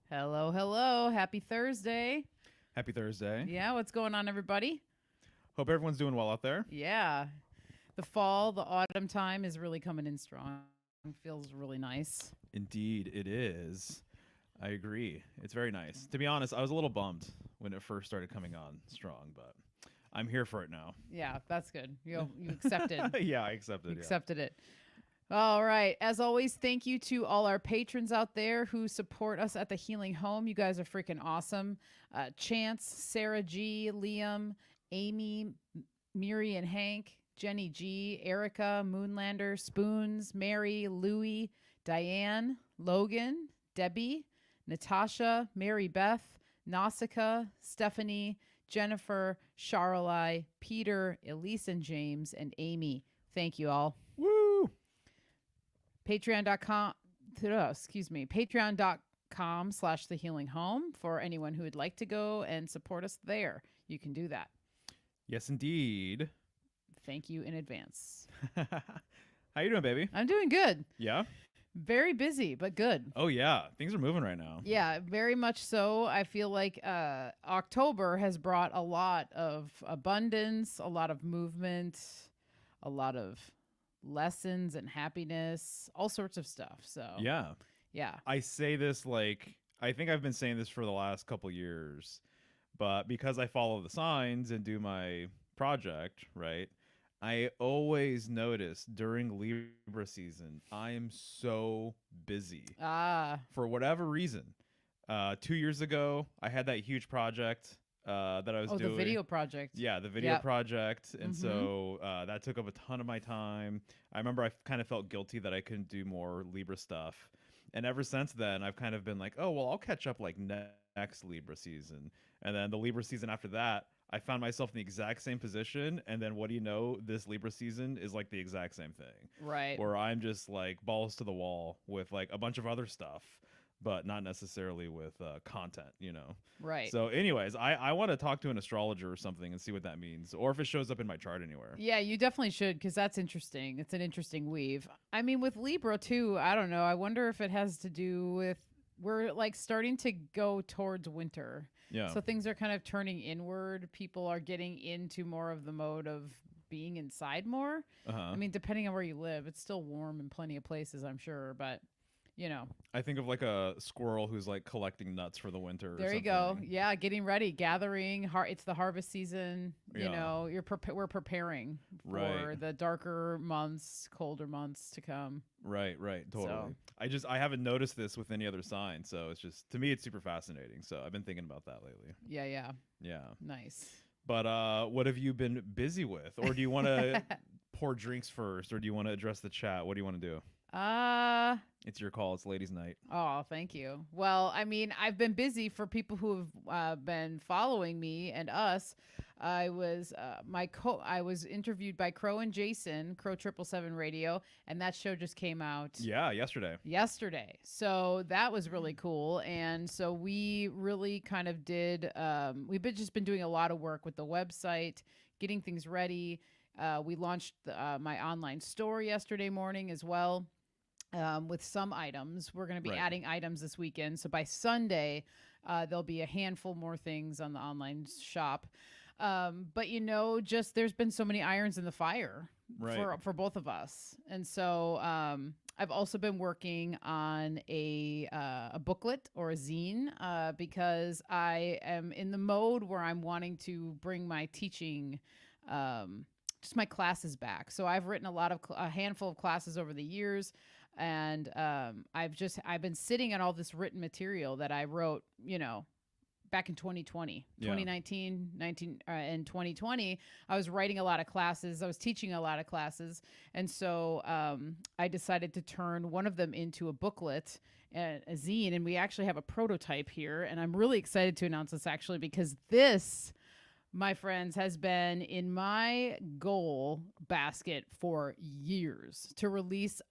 Hello, hello. Happy Thursday. Happy Thursday. Yeah, what's going on, everybody? Hope everyone's doing well out there. Yeah. The fall, the autumn time is really coming in strong. Feels really nice. Indeed, it is. I agree. It's very nice. To be honest, I was a little bummed when it first started coming on strong, but I'm here for it now. Yeah, that's good. You accepted. Yeah, I accepted. You accepted it. All right. As always, thank you to all our patrons out there who support us at the Healing Home. You guys are freaking awesome. Chance, Sarah G, Liam, Amy, Miri and Hank, Jenny G, Erica, Moonlander, Spoons, Mary, Louie, Diane, Logan, Debbie, Natasha, Mary Beth, Nausicaa, Stephanie, Jennifer, Charlei, Peter, Elise and James, and Amy. Thank you all. Woo! Patreon.com, patreon.com/the healing home for anyone who would like to go and support us there. You can do that. Yes, indeed. Thank you in advance. How you doing, baby? I'm doing good. Yeah? Very busy, but good. Oh, yeah. Things are moving right now. Yeah, very much so. I feel like October has brought a lot of abundance, a lot of movement, a lot of lessons and happiness, all sorts of stuff. So Yeah. yeah. I say this I think I've been saying this for the last couple years, but because I follow the signs and do my project, right? I always notice during Libra season, I am so busy for whatever reason. 2 years ago, I had that huge project that I was doing. The video project. Yeah, the video project. And so that took up a ton of my time. I remember I kind of felt guilty that I couldn't do more Libra stuff. And ever since then, I've kind of been like, oh, well, I'll catch up like next Libra season. And then the Libra season after that, I found myself in the exact same position. And then what do you know? This Libra season is like the exact same thing. Right. Where I'm just like balls to the wall with like a bunch of other stuff, but not necessarily with content, you know? Right. So anyways, I want to talk to an astrologer or something and see what that means, or if it shows up in my chart anywhere. Yeah, you definitely should, because that's interesting. It's an interesting weave. I mean, with Libra too, I don't know. I wonder if it has to do with we're like starting to go towards winter. Yeah. So things are kind of turning inward. People are getting into more of the mode of being inside more. I mean, depending on where you live, it's still warm in plenty of places, I'm sure, but you know. I think of like a squirrel who's like collecting nuts for the winter. There you go. Yeah, getting ready, gathering. It's the harvest season. You know, we're preparing for the darker months, colder months to come. Right, totally. So. I haven't noticed this with any other sign, so it's just to me it's super fascinating. So I've been thinking about that lately. Yeah. Nice. But what have you been busy with, or do you want to pour drinks first, or do you want to address the chat? What do you want to do? It's your call. It's ladies' night. Oh, thank you. Well, I mean, I've been busy for people who have been following me and us. I was I was interviewed by Crow and Jason, Crow 777 Radio, and that show just came out. Yeah, yesterday. So that was really cool. And so we really kind of did. We've just been doing a lot of work with the website, getting things ready. We launched my online store yesterday morning as well. With some items. We're going to be adding items this weekend. So by Sunday, there'll be a handful more things on the online shop. But, you know, just there's been so many irons in the fire for both of us. And so I've also been working on a booklet or a zine because I am in the mode where I'm wanting to bring my teaching just my classes back. So I've written a handful of classes over the years. And I've been sitting on all this written material that I wrote, you know, back in 2020, 2019, and 2020. I was writing a lot of classes. I was teaching a lot of classes. And so I decided to turn one of them into a booklet, a zine. And we actually have a prototype here. And I'm really excited to announce this actually because this, my friends, has been in my goal basket for years to release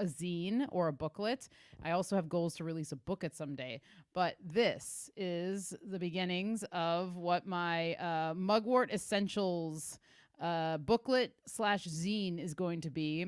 a zine or a booklet. I also have goals to release a book at someday, but this is the beginnings of what my Mugwort Essentials booklet / zine is going to be.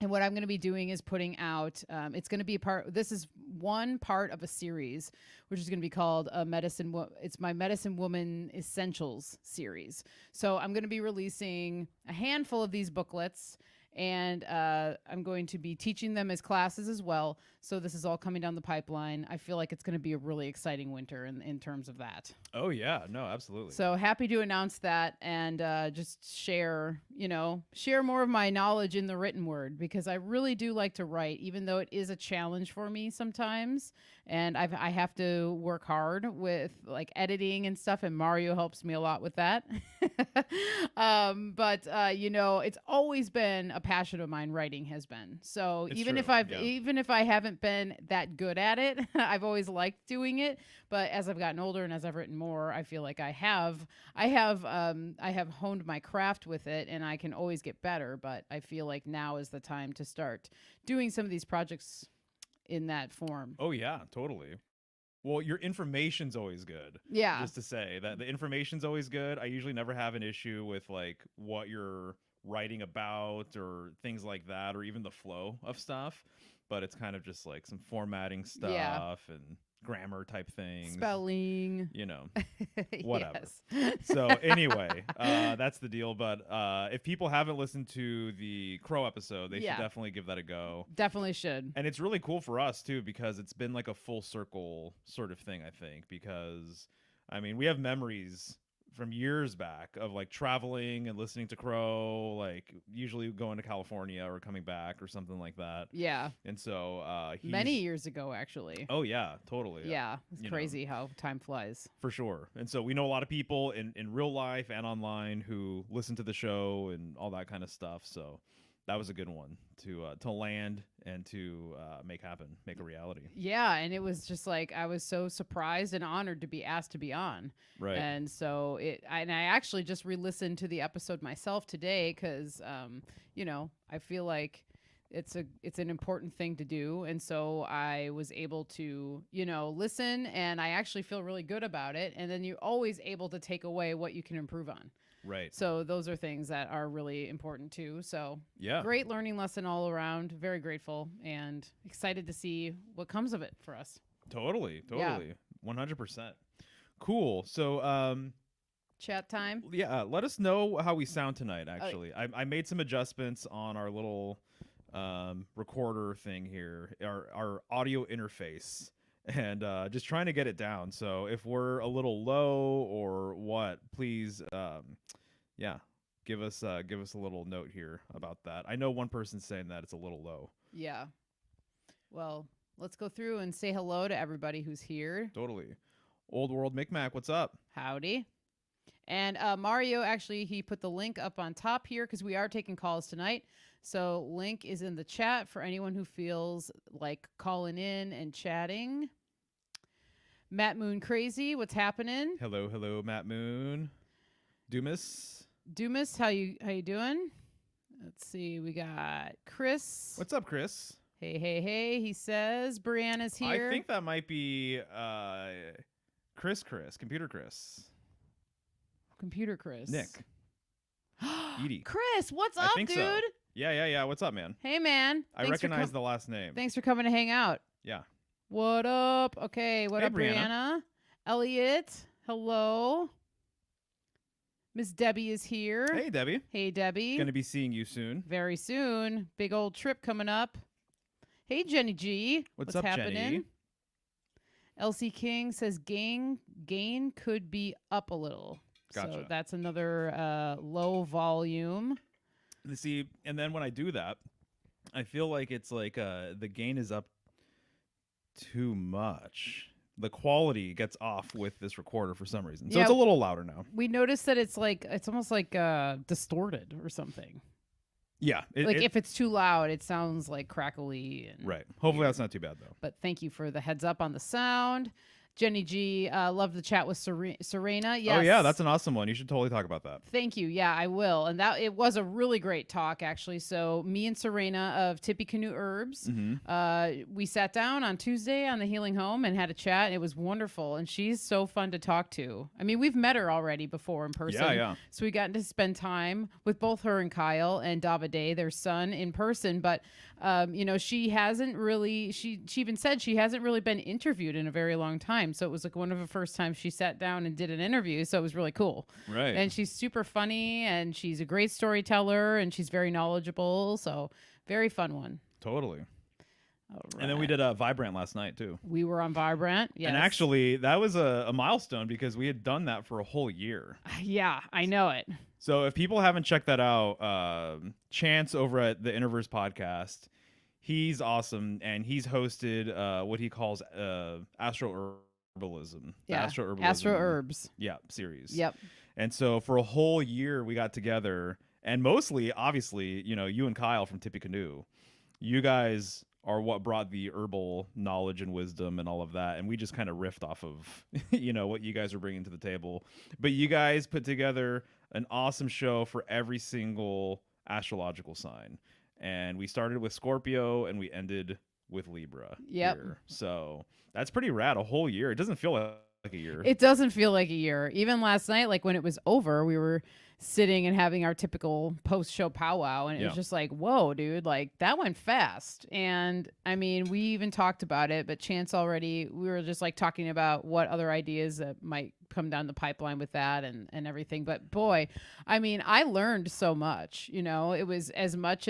And what I'm going to be doing is putting out, it's going to be this is one part of a series, which is going to be called it's my Medicine Woman Essentials series. So I'm going to be releasing a handful of these booklets, and I'm going to be teaching them as classes as well. So this is all coming down the pipeline. I feel like it's going to be a really exciting winter in terms of that. Oh yeah, no, absolutely. So happy to announce that, and just share more of my knowledge in the written word, because I really do like to write, even though it is a challenge for me sometimes. And I have to work hard with like editing and stuff, and Mario helps me a lot with that. But it's always been a passion of mine. Writing has been. So It's even true, even if I haven't been that good at it, I've always liked doing it. But as I've gotten older and as I've written more, I feel like I have honed my craft with it, and I can always get better. But I feel like now is the time to start doing some of these projects in that form. Oh yeah, totally. Well, your information's always good. Yeah. Just to say that the information's always good. I usually never have an issue with like what you're writing about or things like that, or even the flow of stuff. But it's kind of just like some formatting stuff and grammar type things, spelling, whatever. Yes. So anyway, that's the deal. But if people haven't listened to the Crow episode, they should definitely give that a go. Definitely should. And it's really cool for us too, because it's been like a full circle sort of thing, I think, because I mean, we have memories from years back of like traveling and listening to Crow, like usually going to California or coming back or something like that. Yeah. And so many years ago, actually. Oh yeah, totally. Yeah. It's crazy how time flies. For sure. And so we know a lot of people in real life and online who listen to the show and all that kind of stuff. So that was a good one to land and to make happen, make a reality. Yeah, and it was just like I was so surprised and honored to be asked to be on. Right. And so I actually just re-listened to the episode myself today, because I feel like it's an important thing to do, and so I was able to listen, and I actually feel really good about it. And then you're always able to take away what you can improve on. Right. So those are things that are really important too. So yeah, great learning lesson all around. Very grateful and excited to see what comes of it for us. Totally. 100%. Cool. So chat time. Yeah, let us know how we sound tonight, actually. I made some adjustments on our little recorder thing here, our audio interface, and just trying to get it down. So if we're a little low or what, please give us a little note here about that. I know one person's saying that it's a little low. Yeah. Well, let's go through and say hello to everybody who's here. Totally. Old World Micmac, what's up? Howdy. And Mario, actually, he put the link up on top here because we are taking calls tonight. So link is in the chat for anyone who feels like calling in and chatting. Matt Moon Crazy, what's happening? Hello, Matt Moon. Dumas, how you doing? Let's see, we got Chris. What's up, Chris? Hey, he says. Brianna's here. I think that might be Chris, Computer Chris. Computer Chris. Nick. Edie. Chris, what's up, dude? So. Yeah. What's up, man? Hey, man. I recognize the last name. Thanks for coming to hang out. Yeah. What up? Okay, what up, Brianna? Elliot, hello. Miss Debbie is here. Hey, Debbie. Hey, Debbie. Gonna be seeing you soon. Very soon. Big old trip coming up. Hey, Jenny G. What's up, happening? Jenny? LC King says gain could be up a little. Gotcha. So that's another low volume. See, and then when I do that, I feel like it's like the gain is up too much. The quality gets off with this recorder for some reason. So it's a little louder now. We noticed that it's almost like distorted or something. Yeah. If it's too loud, it sounds like crackly. And right. Hopefully that's not too bad, though. But thank you for the heads up on the sound. Jenny G, love the chat with Serena. Yes. Oh yeah, that's an awesome one. You should totally talk about that. Thank you. Yeah, I will. And that it was a really great talk, actually. So me and Serena of Tippy Canoe Herbs, we sat down on Tuesday on the Healing Home and had a chat. It was wonderful, and she's so fun to talk to. I mean, we've met her already before in person. Yeah. So we got to spend time with both her and Kyle and Davide, their son, in person. But she hasn't really. She even said she hasn't really been interviewed in a very long time. So it was like one of the first times she sat down and did an interview. So it was really cool. Right. And she's super funny, and she's a great storyteller, and she's very knowledgeable. So very fun one. Totally. All right. And then we did Vibrant last night too. We were on Vibrant. Yes. And actually, that was a milestone because we had done that for a whole year. Yeah, I know it. So if people haven't checked that out, Chance over at the Introverse podcast, he's awesome, and he's hosted what he calls Astro Herbalism. Yeah, Astro Herbs. Yeah, series. Yep. And so for a whole year, we got together, and mostly, obviously, you and Kyle from Tippy Canoe, you guys are what brought the herbal knowledge and wisdom and all of that, and we just kind of riffed off of what you guys are bringing to the table. But you guys put together an awesome show for every single astrological sign, and we started with Scorpio and we ended with Libra. Yep. Here. So that's pretty rad. A whole year. It doesn't feel like a year. It doesn't feel like a year. Even last night, like when it was over, we were sitting and having our typical post-show powwow, and it was just like, whoa, dude, like that went fast. And I mean, we even talked about it, but Chance we were just like talking about what other ideas that might come down the pipeline with that and everything. But boy, I mean, I learned so much. It was as much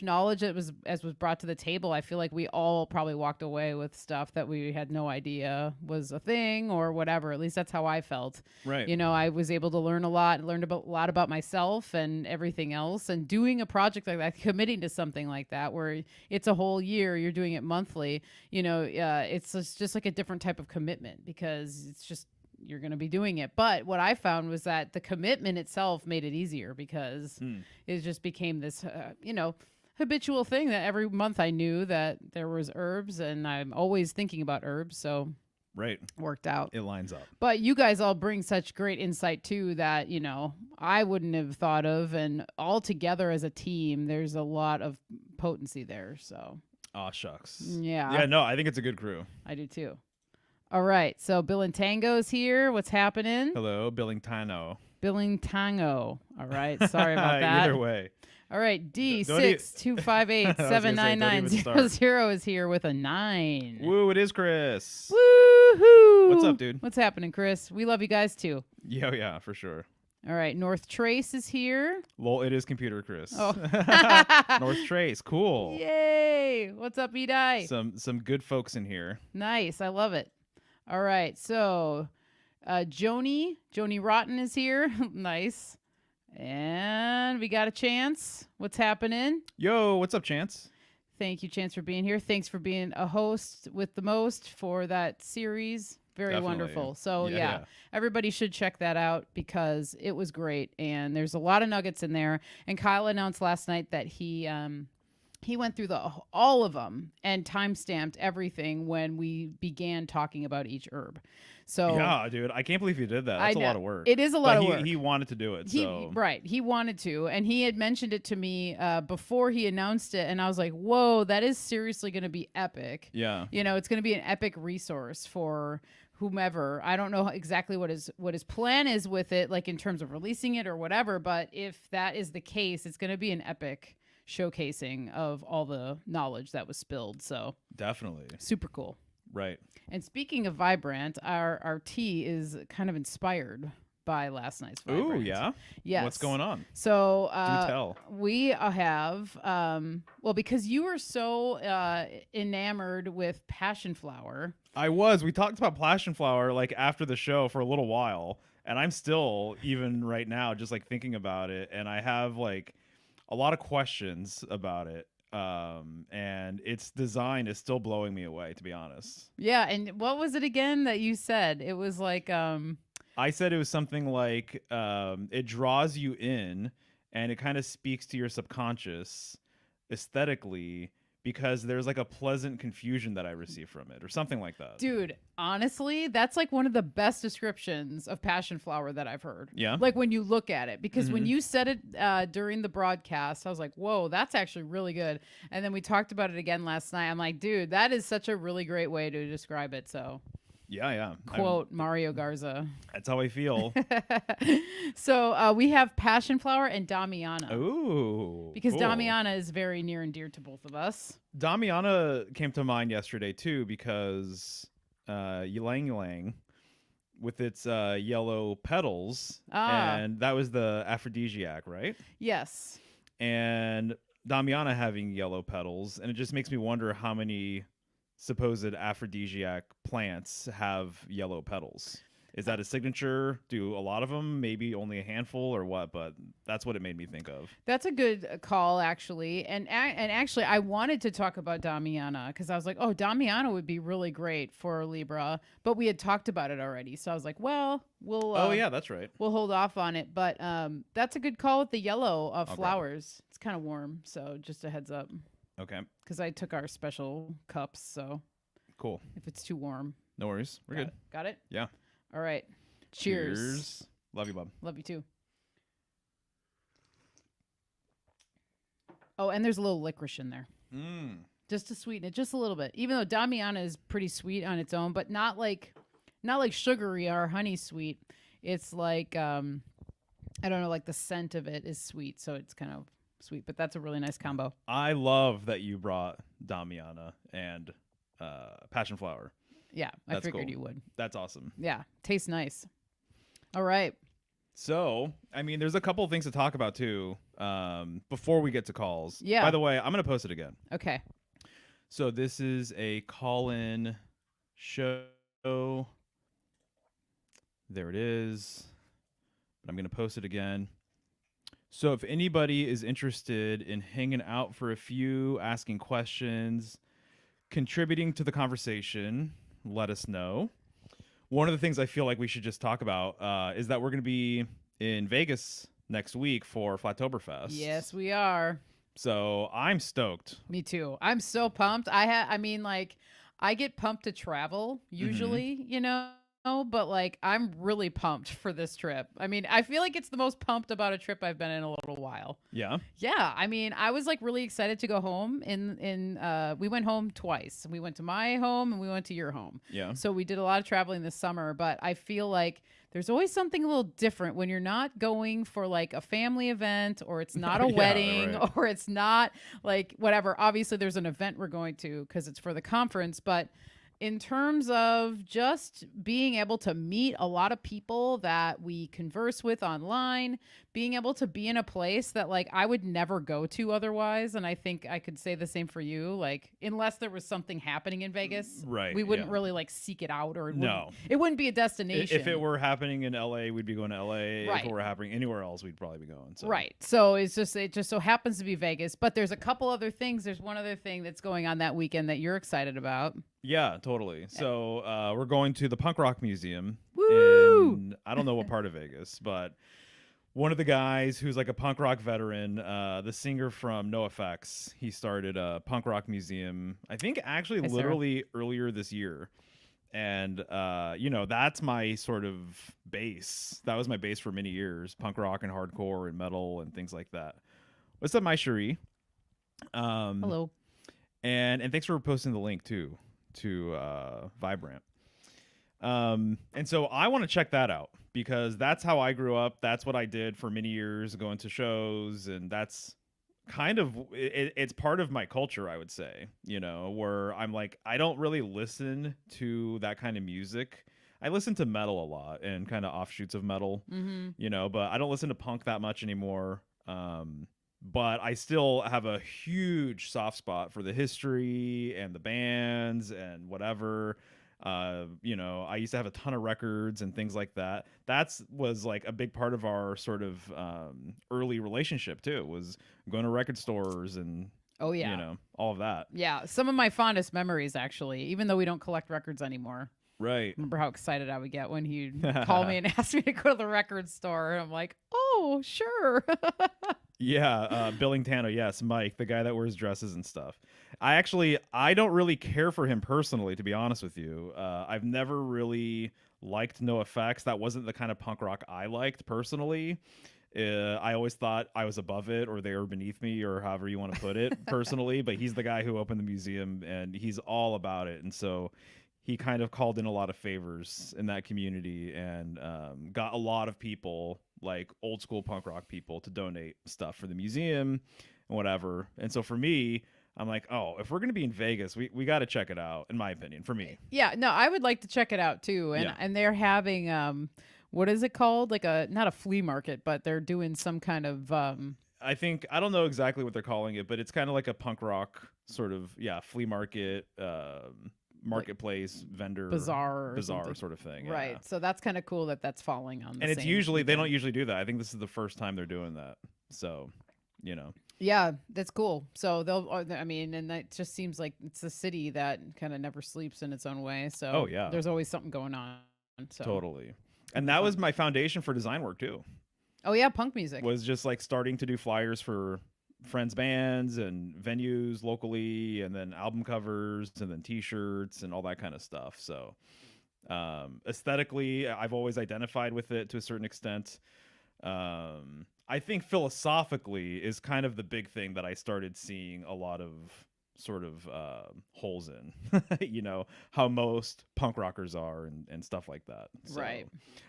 knowledge as was brought to the table. I feel like we all probably walked away with stuff that we had no idea was a thing or whatever. At least that's how I felt. Right. I was able to learn a lot, learned a lot about myself and everything else. And doing a project like that, committing to something like that, where it's a whole year, you're doing it monthly. It's just like a different type of commitment because it's just you're going to be doing it. But what I found was that the commitment itself made it easier because it just became this, habitual thing that every month I knew that there was herbs, and I'm always thinking about herbs. So right. Worked out. It lines up. But you guys all bring such great insight too that, I wouldn't have thought of, and all together as a team, there's a lot of potency there. So. Aw, shucks. Yeah. Yeah, no, I think it's a good crew. I do too. All right, so Bill and Tango's here. What's happening? Hello, Billing Tano. Billing Tango. All right, sorry about that. Either way. All right, D625879900 is here with a 9. Woo, it is Chris. Woohoo! What's up, dude? What's happening, Chris? We love you guys too. Yeah, for sure. All right, North Trace is here. Lol, it is Computer Chris. Oh. North Trace, cool. Yay! What's up, Edie? Some good folks in here. Nice, I love it. All right, so Joni Rotten is here. Nice. And we got a Chance. What's happening? Yo, what's up, Chance? Thank you, Chance, for being here. Thanks for being a host with the most for that series. Very Definitely. wonderful. So, Yeah. everybody should check that out because it was great. And there's a lot of nuggets in there. And Kyle announced last night that he went through all of them and time-stamped everything when we began talking about each herb. So yeah, dude, I can't believe you did that. That's a lot of work. It is a lot of work. He wanted to do it. He wanted to, and he had mentioned it to me before he announced it, and I was like, "Whoa, that is seriously going to be epic." Yeah, it's going to be an epic resource for whomever. I don't know exactly what his plan is with it, like in terms of releasing it or whatever. But if that is the case, it's going to be an epic showcasing of all the knowledge that was spilled. So definitely super cool. Right. And speaking of Vibrant, our tea is kind of inspired by last night's Vibrant. Ooh, yeah? Yes. What's going on? So do tell. We have, because you were so enamored with passion flower. I was. We talked about passion flower like after the show for a little while, and I'm still, even right now, just like thinking about it, and I have like a lot of questions about it. And its design is still blowing me away, to be honest. Yeah, and what was it again that you said? It was like I said it was something like it draws you in and it kind of speaks to your subconscious aesthetically because there's like a pleasant confusion that I receive from it or something like that. Dude, honestly, that's like one of the best descriptions of passion flower that I've heard. Yeah. Like when you look at it, because when Mhm. you said it during the broadcast, I was like, whoa, that's actually really good. And then we talked about it again last night. I'm like, dude, that is such a really great way to describe it. So, Yeah. quote Mario Garza. That's how I feel. So we have passion flower and Damiana. Ooh. Because cool. Damiana is very near and dear to both of us. Damiana came to mind yesterday too because ylang ylang with its yellow petals, and that was the aphrodisiac, right? Yes. And Damiana having yellow petals, and it just makes me wonder how many supposed aphrodisiac plants have yellow petals. Is that a signature? Do a lot of them? Maybe only a handful or what? But that's what it made me think of. That's a good call, actually. And actually, I wanted to talk about Damiana because I was like, oh, Damiana would be really great for Libra. But we had talked about it already. So I was like, well, we'll... oh, yeah, that's right. We'll hold off on it. But that's a good call with the yellow of I'll grab flowers. It's kind of warm. So just a heads up. Okay. Because I took our special cups. So Cool. if it's too warm. No worries. We're good. Got it? Yeah. All right. Cheers. Love you, bub. Love you too. Oh, and there's a little licorice in there. Just to sweeten it just a little bit. Even though Damiana is pretty sweet on its own, but not like sugary or honey sweet. It's like I don't know, like the scent of it is sweet, so it's kind of sweet, but that's a really nice combo. I love that you brought Damiana and passion flower. Yeah, I figured you would. That's awesome. Yeah, tastes nice. All right. So, I mean, there's a couple of things to talk about too before we get to calls. Yeah. By the way, I'm going to post it again. Okay. So this is a call-in show. There it is. But I'm going to post it again. So if anybody is interested in hanging out for a few, asking questions, contributing to the conversation, let us know. One of the things I feel like we should just talk about is that we're going to be in Vegas next week for Flattoberfest. Yes, we are. So I'm stoked. Me too. I'm so pumped. I mean, like, I get pumped to travel usually, you know, but like, I'm really pumped for this trip. I mean, I feel like it's the most pumped about a trip I've been in a little while. Yeah. Yeah. I mean, I was like really excited to go home we went home twice. We went to my home and we went to your home. Yeah. So we did a lot of traveling this summer, but I feel like there's always something a little different when you're not going for like a family event, or it's not a wedding, right. or it's not like whatever. Obviously there's an event we're going to because it's for the conference, but in terms of just being able to meet a lot of people that we converse with online, being able to be in a place that like I would never go to otherwise. And I think I could say the same for you, like unless there was something happening in Vegas, right? We wouldn't really like seek it out, or no, it wouldn't be a destination. If it were happening in LA, we'd be going to LA. Right. If it were happening anywhere else, we'd probably be going. So. Right. So it just so happens to be Vegas, but there's a couple other things. There's one other thing that's going on that weekend that you're excited about. Yeah, totally. So we're going to the Punk Rock Museum. Woo! In, I don't know what part of Vegas, but one of the guys who's like a punk rock veteran, the singer from NoFX, he started a punk rock museum, I think actually literally earlier this year. And, you know, that's my sort of base. That was my base for many years, punk rock and hardcore and metal and things like that. What's up, my Cherie? Hello. And thanks for posting the link too to Vibrant. And so I want to check that out because that's how I grew up. That's what I did for many years, going to shows, and that's kind of it's part of my culture, I would say, you know, where I'm like, I don't really listen to that kind of music. I listen to metal a lot and kind of offshoots of metal, you know, but I don't listen to punk that much anymore. But I still have a huge soft spot for the history and the bands and whatever. You know, I used to have a ton of records and things like that. That's was like a big part of our sort of early relationship too, was going to record stores and you know, all of that. Yeah, some of my fondest memories actually, even though we don't collect records anymore. Right. Remember how excited I would get when he'd call me and ask me to go to the record store, and I'm like, oh, sure. Yeah, Billing Tano, yes, Mike, the guy that wears dresses and stuff. I don't really care for him personally, to be honest with you. I've never really liked No Effects. That wasn't the kind of punk rock I liked personally. I always thought I was above it, or they were beneath me, or however you want to put it personally. But he's the guy who opened the museum, and he's all about it. And so he kind of called in a lot of favors in that community, and got a lot of people, like old school punk rock people, to donate stuff for the museum and whatever. And so for me, I'm like, oh, if we're gonna be in Vegas, we got to check it out. In my opinion, for me, Yeah, no, I would like to check it out too. And yeah. they're having what is it called? Like a not a flea market, but they're doing some kind of I don't know exactly what they're calling it, but it's kind of like a punk rock sort of flea market, like marketplace vendor bazaar or bazaar something. sort of thing. Yeah. Right. So that's kind of cool that that's falling on the And it's same usually they don't weekend. usually do that. I think this is the first time they're doing that. So, you know. Yeah, that's cool. So they'll I mean, and that just seems like it's a city that kind of never sleeps in its own way. Oh So yeah, there's always something going on. So totally. it'll And be that was fun. my foundation for design work too. Oh yeah, punk music. Was just like starting to do flyers for friends bands and venues locally, and then album covers, and then t-shirts and all that kind of stuff. So aesthetically, I've always identified with it to a certain extent. I think philosophically is kind of the big thing that I started seeing a lot of sort of holes in. You know, how most punk rockers are, and stuff like that. So Right.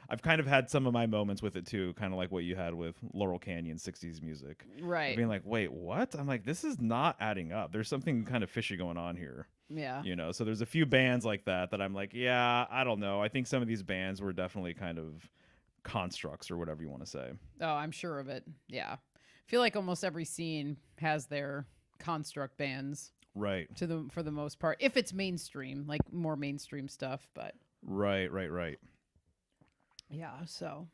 I've kind of had some of my moments with it too, kind of like what you had with Laurel Canyon 60s music. Of Right. being like, wait, what? I'm like, this is not adding up. There's something kind of fishy going on here. Yeah. You know, so there's a few bands like that I'm like, yeah, I don't know. I think some of these bands were definitely kind of constructs, or whatever you want to say. Oh, I'm sure of it. Yeah. I feel like almost every scene has their construct bands Right. to the for the most part. If it's mainstream, like more mainstream stuff, but Right. yeah, so.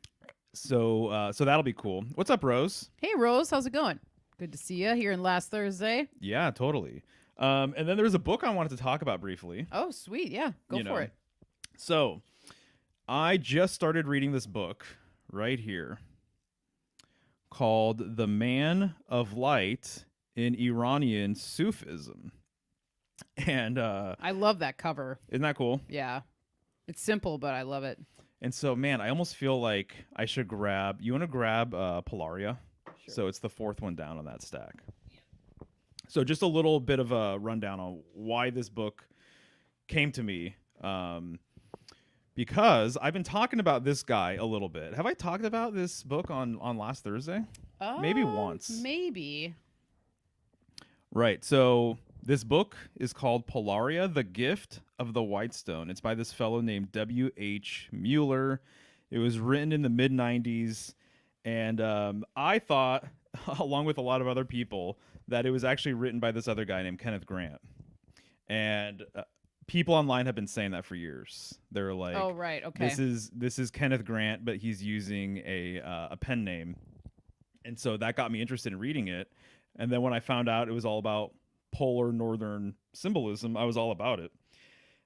So that'll be cool. What's up, Rose? Hey Rose, how's it going? Good to see you here in last Thursday. Yeah, totally. And then there was a book I wanted to talk about briefly. Oh, sweet. Yeah, go You for know. it. So I just started reading this book right here called The Man of Light in Iranian Sufism. And I love that cover. isn't that cool? Yeah. It's simple, but I love it. And so, man, I almost feel like I should grab. You want to grab Polaria? Sure. So it's the fourth one down on that stack. So just a little bit of a rundown on why this book came to me. Because I've been talking about this guy a little bit. Have I talked about this book on last Thursday? Maybe once. Maybe. Right. So this book is called Polaria, The Gift of the White Stone. It's by this fellow named W.H. Mueller. It was written in the mid-90s. And I thought, along with a lot of other people, that it was actually written by this other guy named Kenneth Grant. And people online have been saying that for years. They're like, Oh, right. Okay. this is Kenneth Grant, but he's using a pen name. And so that got me interested in reading it. And then when I found out it was all about polar northern symbolism, I was all about it.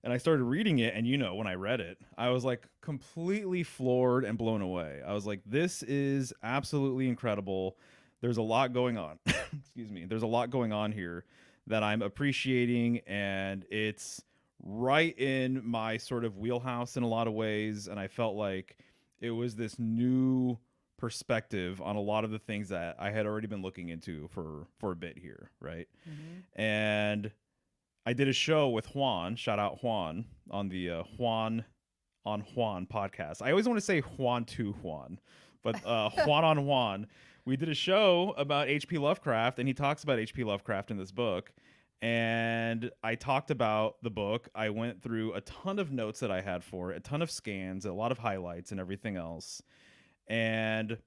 And I started reading it, and when I read it, I was like completely floored and blown away. I was like, this is absolutely incredible. There's a lot going on. Excuse me. There's a lot going on here that I'm appreciating, and it's right in my sort of wheelhouse in a lot of ways. And I felt like it was this new perspective on a lot of the things that I had already been looking into for a bit here, right? Mhm. And I did a show with Juan, shout out Juan, on the Juan on Juan podcast. I always want to say Juan to Juan, but Juan on Juan. We did a show about H.P. Lovecraft, and he talks about H.P. Lovecraft in this book. And I talked about the book. I went through a ton of notes that I had for it, a ton of scans, a lot of highlights, and everything else. And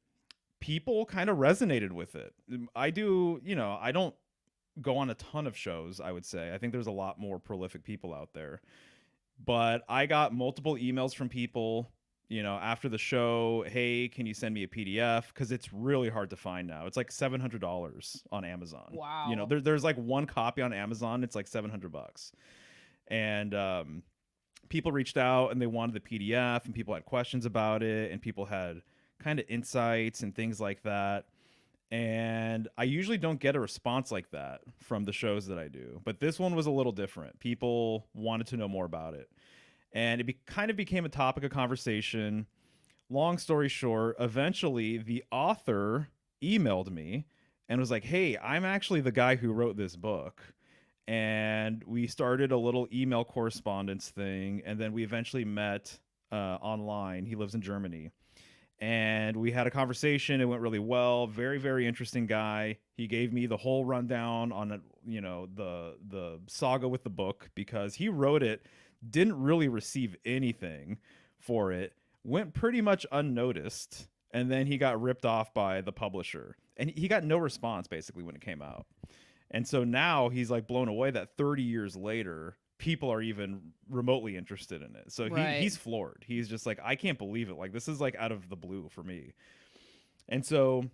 people kind of resonated with it. I do, I don't go on a ton of shows, I would say. I think there's a lot more prolific people out there. But I got multiple emails from people, after the show, hey, can you send me a PDF? Because it's really hard to find now. It's like $700 on Amazon. Wow. There's like one copy on Amazon. It's like $700. And people reached out and they wanted the PDF, and people had questions about it, and people had kind of insights and things like that. And I usually don't get a response like that from the shows that I do. But this one was a little different. People wanted to know more about it. And kind of became a topic of conversation. Long story short, eventually the author emailed me and was like, "Hey, I'm actually the guy who wrote this book." And we started a little email correspondence thing. And then we eventually met online. He lives in Germany, and we had a conversation. It went really well. Very, very interesting guy. He gave me the whole rundown on the saga with the book, because he wrote it, didn't really receive anything for it, went pretty much unnoticed, and then he got ripped off by the publisher, and he got no response basically when it came out. And so now he's like blown away that 30 years later people are even remotely interested in it. So Right. he's floored. He's just like, I can't believe it. Like, this is like out of the blue for me. And so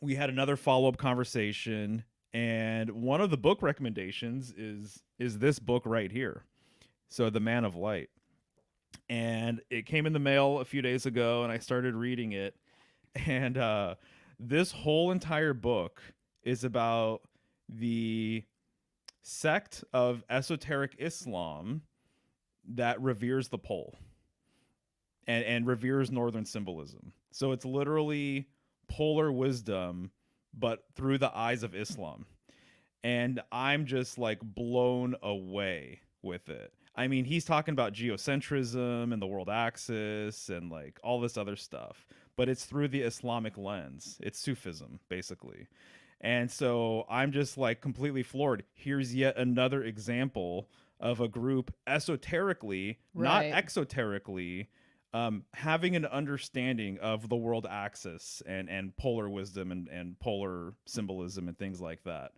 we had another follow-up conversation, and one of the book recommendations is this book right here. So The Man of Light. And it came in the mail a few days ago, and I started reading it. And this whole entire book is about the sect of esoteric Islam that reveres the pole and reveres northern symbolism. So it's literally polar wisdom, but through the eyes of Islam. And I'm just like blown away with it. I mean, he's talking about geocentrism and the world axis and like all this other stuff, but it's through the Islamic lens. It's Sufism, basically. And so I'm just like completely floored. Here's yet another example of a group esoterically, not Right. exoterically, having an understanding of the world axis and polar wisdom and polar symbolism and things like that.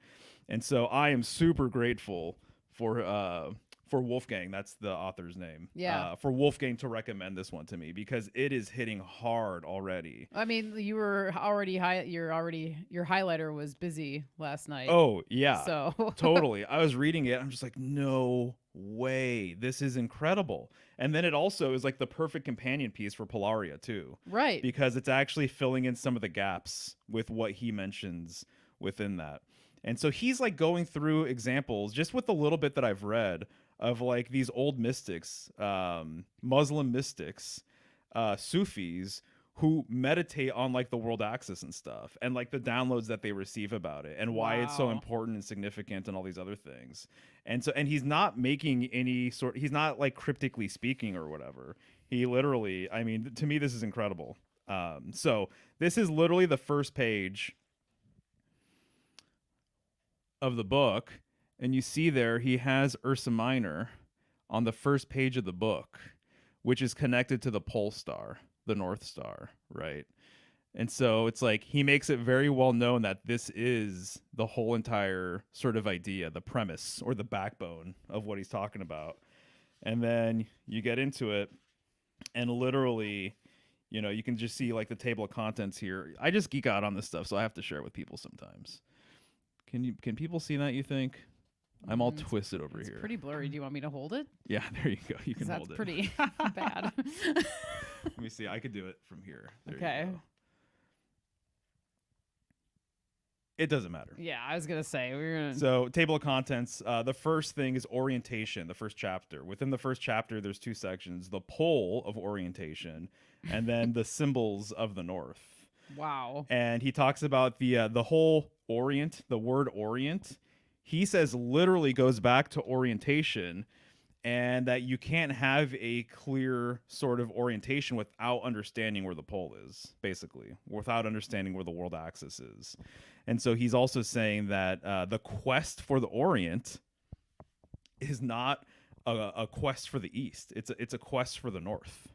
And so I am super grateful for Wolfgang, that's the author's name. Yeah. For Wolfgang to recommend this one to me, because it is hitting hard already. I mean, you were already your highlighter was busy last night. Oh, yeah. So Totally. I was reading it. I'm just like, no way. This is incredible. And then it also is like the perfect companion piece for Polaria too, right. because it's actually filling in some of the gaps with what he mentions within that. And so he's like going through examples just with the little bit that I've read of like these old mystics, Muslim mystics, Sufis, who meditate on like the world axis and stuff, and like the downloads that they receive about it, and why it's so Wow. important and significant and all these other things. And he's not making any sort, he's not like cryptically speaking or whatever. He literally, I mean, to me this is incredible. So this is literally the first page of the book, and you see there he has Ursa Minor on the first page of the book, which is connected to the pole star, the North Star, right? And so it's like he makes it very well known that this is the whole entire sort of idea, the premise or the backbone of what he's talking about. And then you get into it, and literally, you know, you can just see like the table of contents here. I just geek out on this stuff, so I have to share it with people sometimes. Can people see that, you think? I'm all twisted over It's here. pretty blurry. Do you want me to hold it? Yeah, there you go. You can That's hold it. pretty bad. Let me see. I could do it from here. There Okay. you go. It doesn't matter. Yeah, I was gonna say we're gonna. So, table of contents. The first thing is orientation, the first chapter. Within the first chapter, there's two sections: the pole of orientation, and then the symbols of the North. Wow. And he talks about the whole Orient, the word Orient. He says literally goes back to orientation, and that you can't have a clear sort of orientation without understanding where the pole is, basically, without understanding where the world axis is. And so he's also saying that the quest for the Orient is not a quest for the East. It's a quest for the North.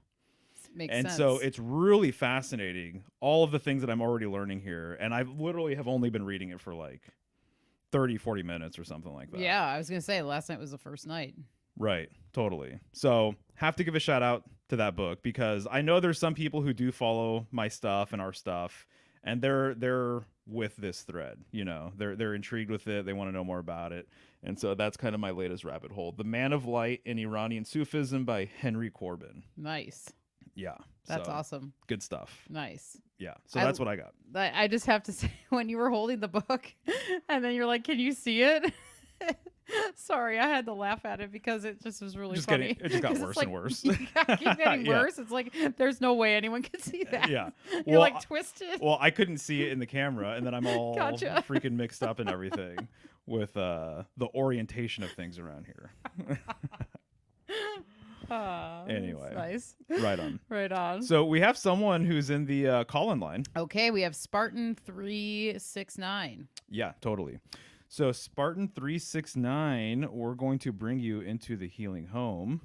Makes and sense. so it's really fascinating, all of the things that I'm already learning here. And I literally have only been reading it for like 30, 40 minutes or something like that. Yeah, I was gonna say last night was the first night. Right, totally. So have to give a shout out to that book, because I know there's some people who do follow my stuff and our stuff, and they're with this thread. You know, they're intrigued with it. They want to know more about it. And so that's kind of my latest rabbit hole. The Man of Light in Iranian Sufism by Henry Corbin. Nice. Yeah. That's so, awesome. Good stuff. Nice. Yeah. So I that's what I got. I just have to say, when you were holding the book and then you're like, "Can you see it?" Sorry, I had to laugh at it because it just was really funny. It just got 'Cause it's worse and like worse. you keep getting Yeah. worse. It's like there's no way anyone can see that. Yeah. You're Well, like twisted. well, I couldn't see it in the camera, and then I'm all Gotcha. freaking mixed up and everything with the orientation of things around here. Ah, Anyway, that's right on. right on. So we have someone who's in the call-in line. Okay, we have Spartan 369. Yeah, totally. So Spartan 369, we're going to bring you into the healing home.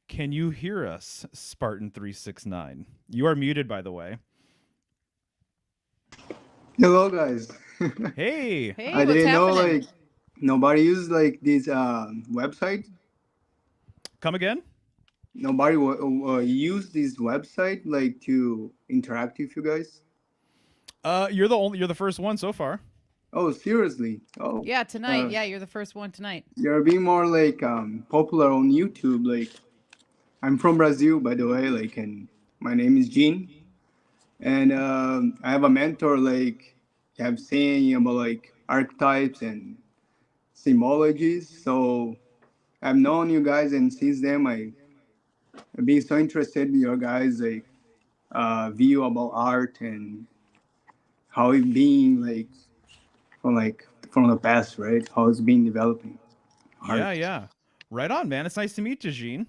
Can you hear us, Spartan 369? You are muted, by the way. Hello, guys. Hey. Hey, I what's didn't know happening? like nobody uses like this website. Come again? Nobody use this website like to interact with you guys. You're the first one so far. Oh, seriously? Oh, Yeah, tonight. Yeah, you're the first one tonight. you're being more like popular on YouTube. Like, I'm from Brazil, by the way. Like, and my name is Gene, and I have a mentor. Like, have saying about like archetypes and symbologies. So I've known you guys, and since then I've been so interested in your guys' like view about art and how it being like from the past, right? How it's been developing art. Yeah. Right on, man. It's nice to meet you, Gene.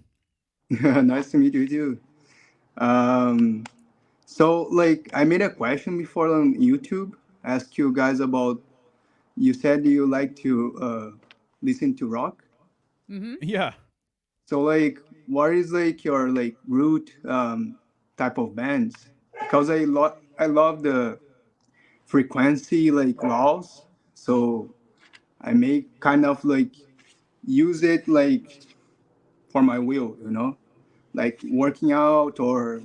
Nice to meet you too. Um, so like I made a question before on YouTube. Ask you guys about. You said you like to listen to rock. Mm-hmm. Yeah. So like, what is like your like root type of bands? Because I love the frequency like laws. So I may kind of like use it like for my will, like working out or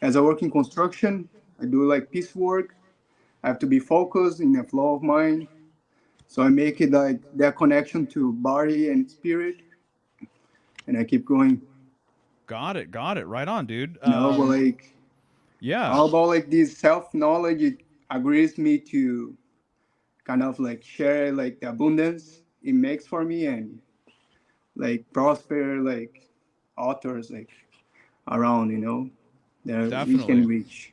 as I work in construction, I do like piece work. I have to be focused in a flow of mind. So I make it like that connection to body and spirit, and I keep going. Got it. Right on, dude. But like, Yeah. how about like this self knowledge? It agrees me to kind of like share like the abundance it makes for me and like prosper like authors like around, that we Definitely. can reach.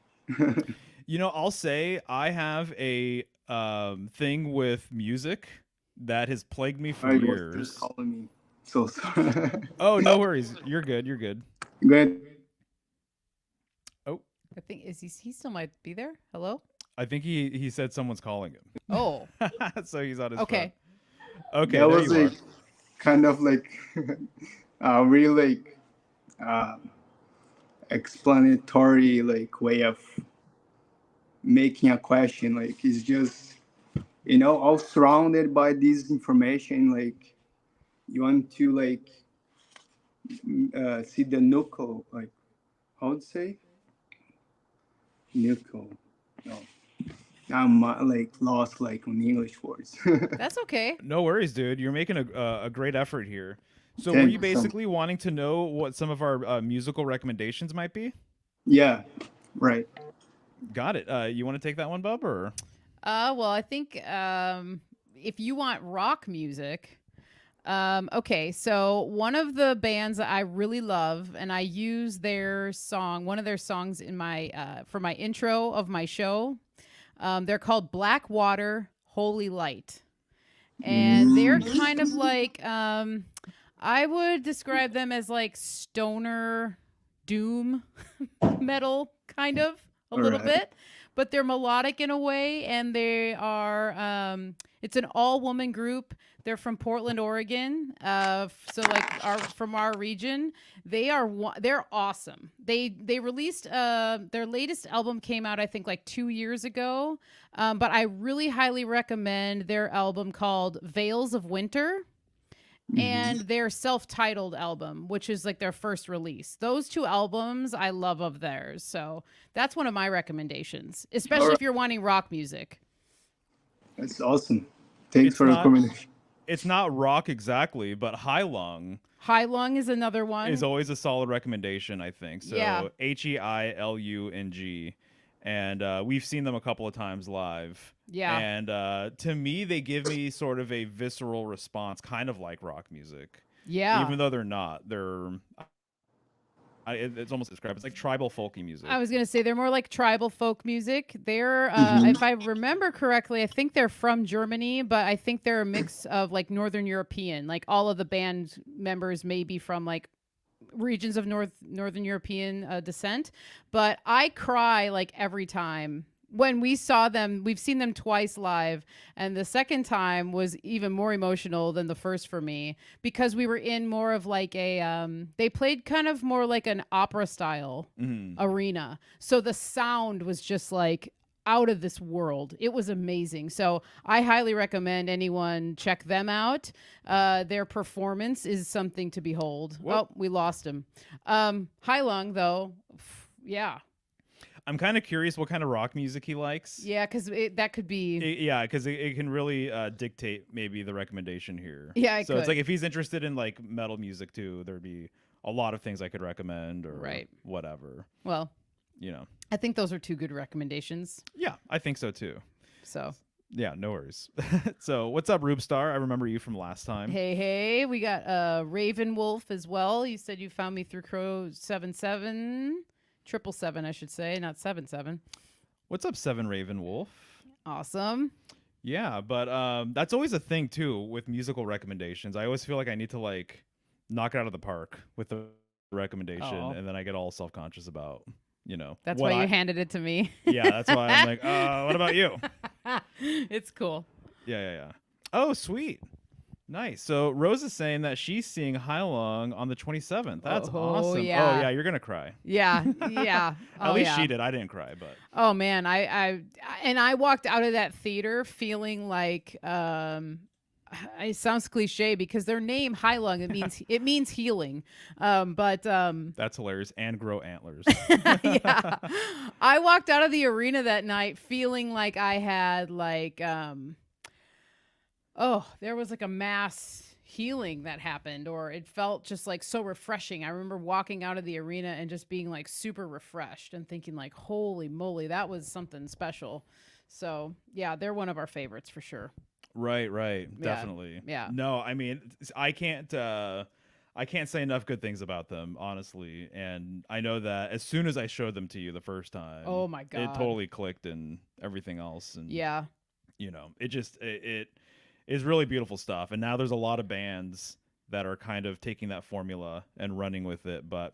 I'll say I have a thing with music that has plagued me for I was years. just calling me. So sorry. Oh, no worries. You're good. Go ahead. Oh, I think he still might be there. Hello? I think he said someone's calling him. Oh, So he's on his okay. phone. Okay, That there was you like kind of like really like uh, explanatory like way of making a question. Like it's just all surrounded by this information. Like you want to like see the nucleus, like how to say nucleus. No, I'm like lost like on English words. That's okay. No worries, dude. You're making a great effort here. So were Thanks you so- basically wanting to know what some of our musical recommendations might be? Yeah, right. Got it. You want to take that one, Bub, or? Well, I think if you want rock music, okay, so one of the bands that I really love, and I use one of their songs in my for my intro of my show. They're called Blackwater Holy Light, and they're kind of like I would describe them as like stoner doom metal, kind of a little Alright. bit, but they're melodic in a way, and they are it's an all-woman group. They're from Portland, Oregon, so like from our region. They're awesome. They released their latest album came out I think like 2 years ago, but I really highly recommend their album called Veils of Winter and their self-titled album, which is like their first release. Those two albums I love of theirs. So that's one of my recommendations, especially Alright. if you're wanting rock music. That's awesome. Thanks It's for the not- recommendation. it's not rock exactly, but Hai Lung High Lung is another is one. always a solid recommendation, I think. Yeah. So HEILUNG. And we've seen them a couple of times live. Yeah. And to me, they give me sort of a visceral response, kind of like rock music, Yeah. even though they're not. It's almost described. It's like tribal folky music. I was gonna say they're more like tribal folk music. They're, Mm-hmm. if I remember correctly, I think they're from Germany, but I think they're a mix of like Northern European. Like all of the band members may be from like regions of Northern European descent. But I cry like every time when we saw them. We've seen them twice live, and the second time was even more emotional than the first for me because we were in more of like a they played kind of more like an opera style arena, so the sound was just like out of this world. It was amazing. So I highly recommend anyone check them out. Their performance is something to behold. Whoop. Oh, we lost him. Hai Lung though, yeah. I'm kind of curious what kind of rock music he likes. Yeah, because that could be. Yeah, because it can really dictate maybe the recommendation here. Yeah, it so it's could. like if he's interested in like metal music too, there'd be a lot of things I could recommend or Right. whatever. Well, You know. I think those are two good recommendations. Yeah, I think so too. So Yeah, no worries. So what's up, Rubestar? I remember you from last time. hey, we got Raven Wolf as well. You said you found me through Crow 77 777, I should say, not 77. What's up, Seven Raven Wolf? Awesome. Yeah, but that's always a thing too with musical recommendations. I always feel like I need to like knock it out of the park with the recommendation, Oh. and then I get all self-conscious about, you know. That's what why I- you handed it to me. Yeah, that's why I'm like, what about you? It's cool. Yeah. Oh, sweet. Nice. So Rose is saying that she's seeing Hai Lung on the 27th. That's Oh, awesome. yeah. Oh, yeah, you're going to cry. Yeah, yeah. At least she did. I didn't cry, but. Oh man, I walked out of that theater feeling like it sounds cliche because their name Hai Lung, it means healing. But That's hilarious. And grow antlers. yeah. I walked out of the arena that night feeling like I had like there was like a mass healing that happened, or it felt just like so refreshing. I remember walking out of the arena and just being like super refreshed and thinking like, holy moly, that was something special. So yeah, they're one of our favorites for sure. Right. Yeah. Definitely. Yeah. No, I mean, I can't say enough good things about them, honestly. And I know that as soon as I showed them to you the first time, Oh my God. it totally clicked and everything else. And Yeah. you know, it is really beautiful stuff. And now there's a lot of bands that are kind of taking that formula and running with it. But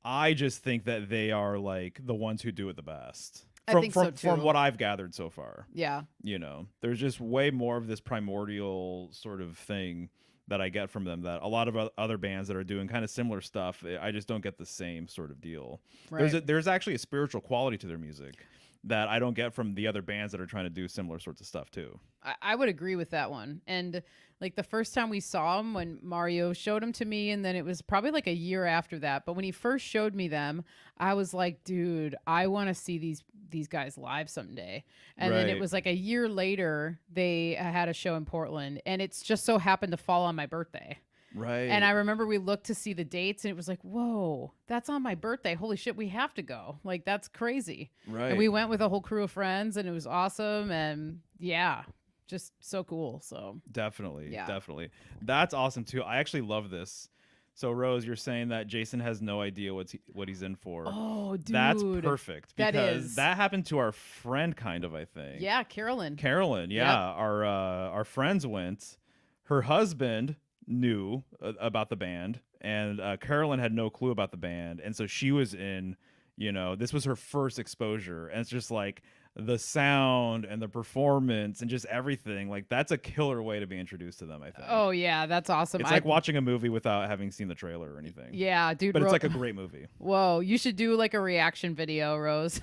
I just think that they are like the ones who do it the best. I think so, too. From what I've gathered so far. Yeah. You know, there's just way more of this primordial sort of thing that I get from them that a lot of other bands that are doing kind of similar stuff, I just don't get the same sort of deal. Right. There's actually a spiritual quality to their music that I don't get from the other bands that are trying to do similar sorts of stuff too. I would agree with that one. And like the first time we saw him, when Mario showed him to me, and then it was probably like a year after that. But when he first showed me them, I was like, dude, I want to see these guys live someday. And then it Right. was like a year later, they had a show in Portland, and it's just so happened to fall on my birthday. Right. And I remember we looked to see the dates, and it was like, whoa, that's on my birthday. Holy shit, we have to go. Like, that's crazy. Right. And we went with a whole crew of friends, and it was awesome. And yeah, just so cool. So Definitely. Yeah. Definitely. That's awesome too. I actually love this. So Rose, you're saying that Jason has no idea what he's in for. oh, dude, That's perfect. That Because is. that happened to our friend kind of, I think. Yeah, Carolyn. Carolyn, yeah. Our friends went. Her husband knew about the band, and Carolyn had no clue about the band, and so she was in. You know, this was her first exposure, and it's just like the sound and the performance and just everything. Like that's a killer way to be introduced to them, I think. Oh yeah, that's awesome. It's like watching a movie without having seen the trailer or anything. Yeah, dude. But it's like a great movie. Whoa, you should do like a reaction video, Rose.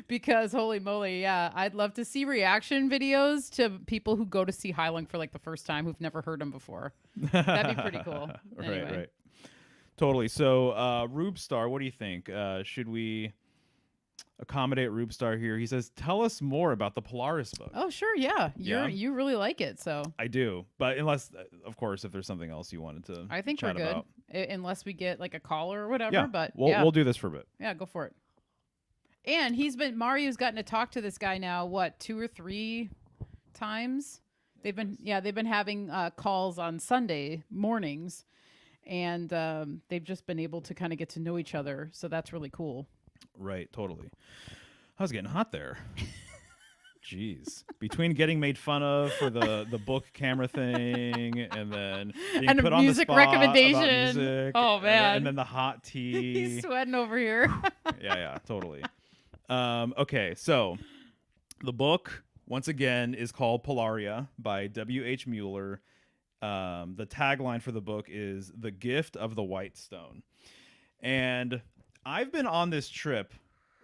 Because holy moly, yeah, I'd love to see reaction videos to people who go to see Hai Lung for like the first time who've never heard him before. That'd be pretty cool. Anyway. Right. Totally. So, Rube Star, what do you think? Should we accommodate Rubestar here. He says, "Tell us more about the Polaris book." Oh, sure, yeah. Yeah? You really like it, so I do, but unless, of course, if there's something else you wanted to I think we're chat good. about. Unless we get like a caller or whatever, Yeah, but we'll do this for a bit. yeah, go for it. And Mario's gotten to talk to this guy now, what, 2 or 3 times? They've been having calls on Sunday mornings, and they've just been able to kind of get to know each other, so that's really cool. Right, totally. I was getting hot there. Jeez. Between getting made fun of for the book camera thing and then being And a put on the music spot about music. music, Oh, man. and then the hot tea. He's sweating over here. Yeah, totally. Okay, so the book, once again, is called Polaria by W.H. Mueller. The tagline for the book is "The Gift of the White Stone." And I've been on this trip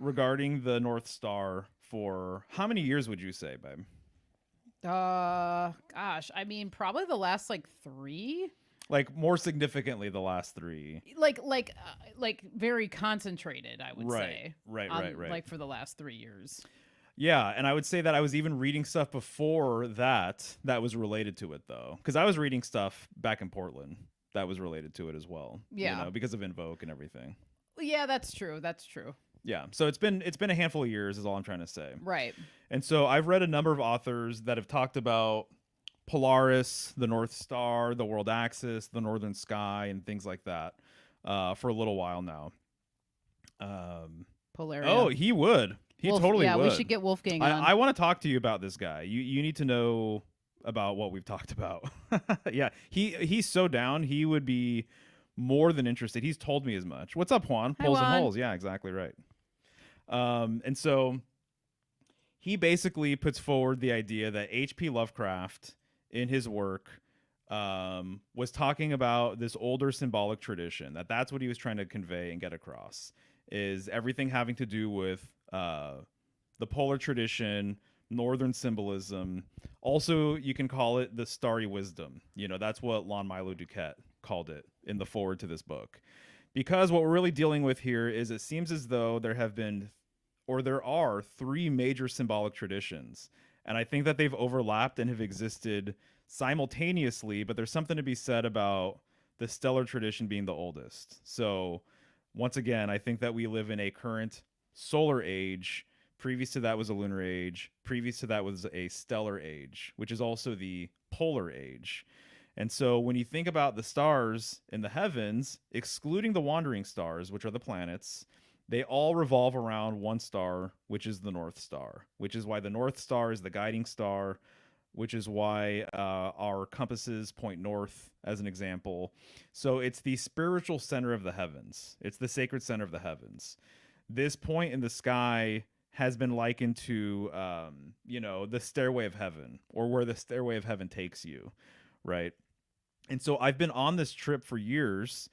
regarding the North Star for how many years would you say, babe? Gosh, I mean, probably the last like 3. Like more significantly, the last 3. Like very concentrated, I would say. Right. Like for the last 3 years. Yeah, and I would say that I was even reading stuff before that was related to it, though, because I was reading stuff back in Portland that was related to it as well. Yeah, because of Invoke and everything. Yeah, that's true. That's true. Yeah, so it's been a handful of years, is all I'm trying to say. Right. And so I've read a number of authors that have talked about Polaris, the North Star, the World Axis, the Northern Sky, and things like that for a little while now. Polaria. Oh, he would. He totally would. Yeah, we should get Wolfgang on. I want to talk to you about this guy. You need to know about what we've talked about. Yeah, he's so down. He would be more than interested. He's told me as much. What's up, Juan? Hi, Poles Juan. and holes. Yeah, exactly right. And so he basically puts forward the idea that H.P. Lovecraft in his work was talking about this older symbolic tradition, that's what he was trying to convey and get across, is everything having to do with the polar tradition, northern symbolism. Also, you can call it the starry wisdom. That's what Lon Milo Duquette called it in the foreword to this book. Because what we're really dealing with here is it seems as though there are 3 major symbolic traditions. And I think that they've overlapped and have existed simultaneously, but there's something to be said about the stellar tradition being the oldest. So once again, I think that we live in a current solar age. Previous to that was a lunar age. Previous to that was a stellar age, which is also the polar age. And so when you think about the stars in the heavens, excluding the wandering stars, which are the planets, they all revolve around one star, which is the North Star, which is why the North Star is the guiding star, which is why our compasses point north, as an example. So it's the spiritual center of the heavens. It's the sacred center of the heavens. This point in the sky has been likened to, the stairway of heaven, or where the stairway of heaven takes you, right? And so I've been on this trip for years,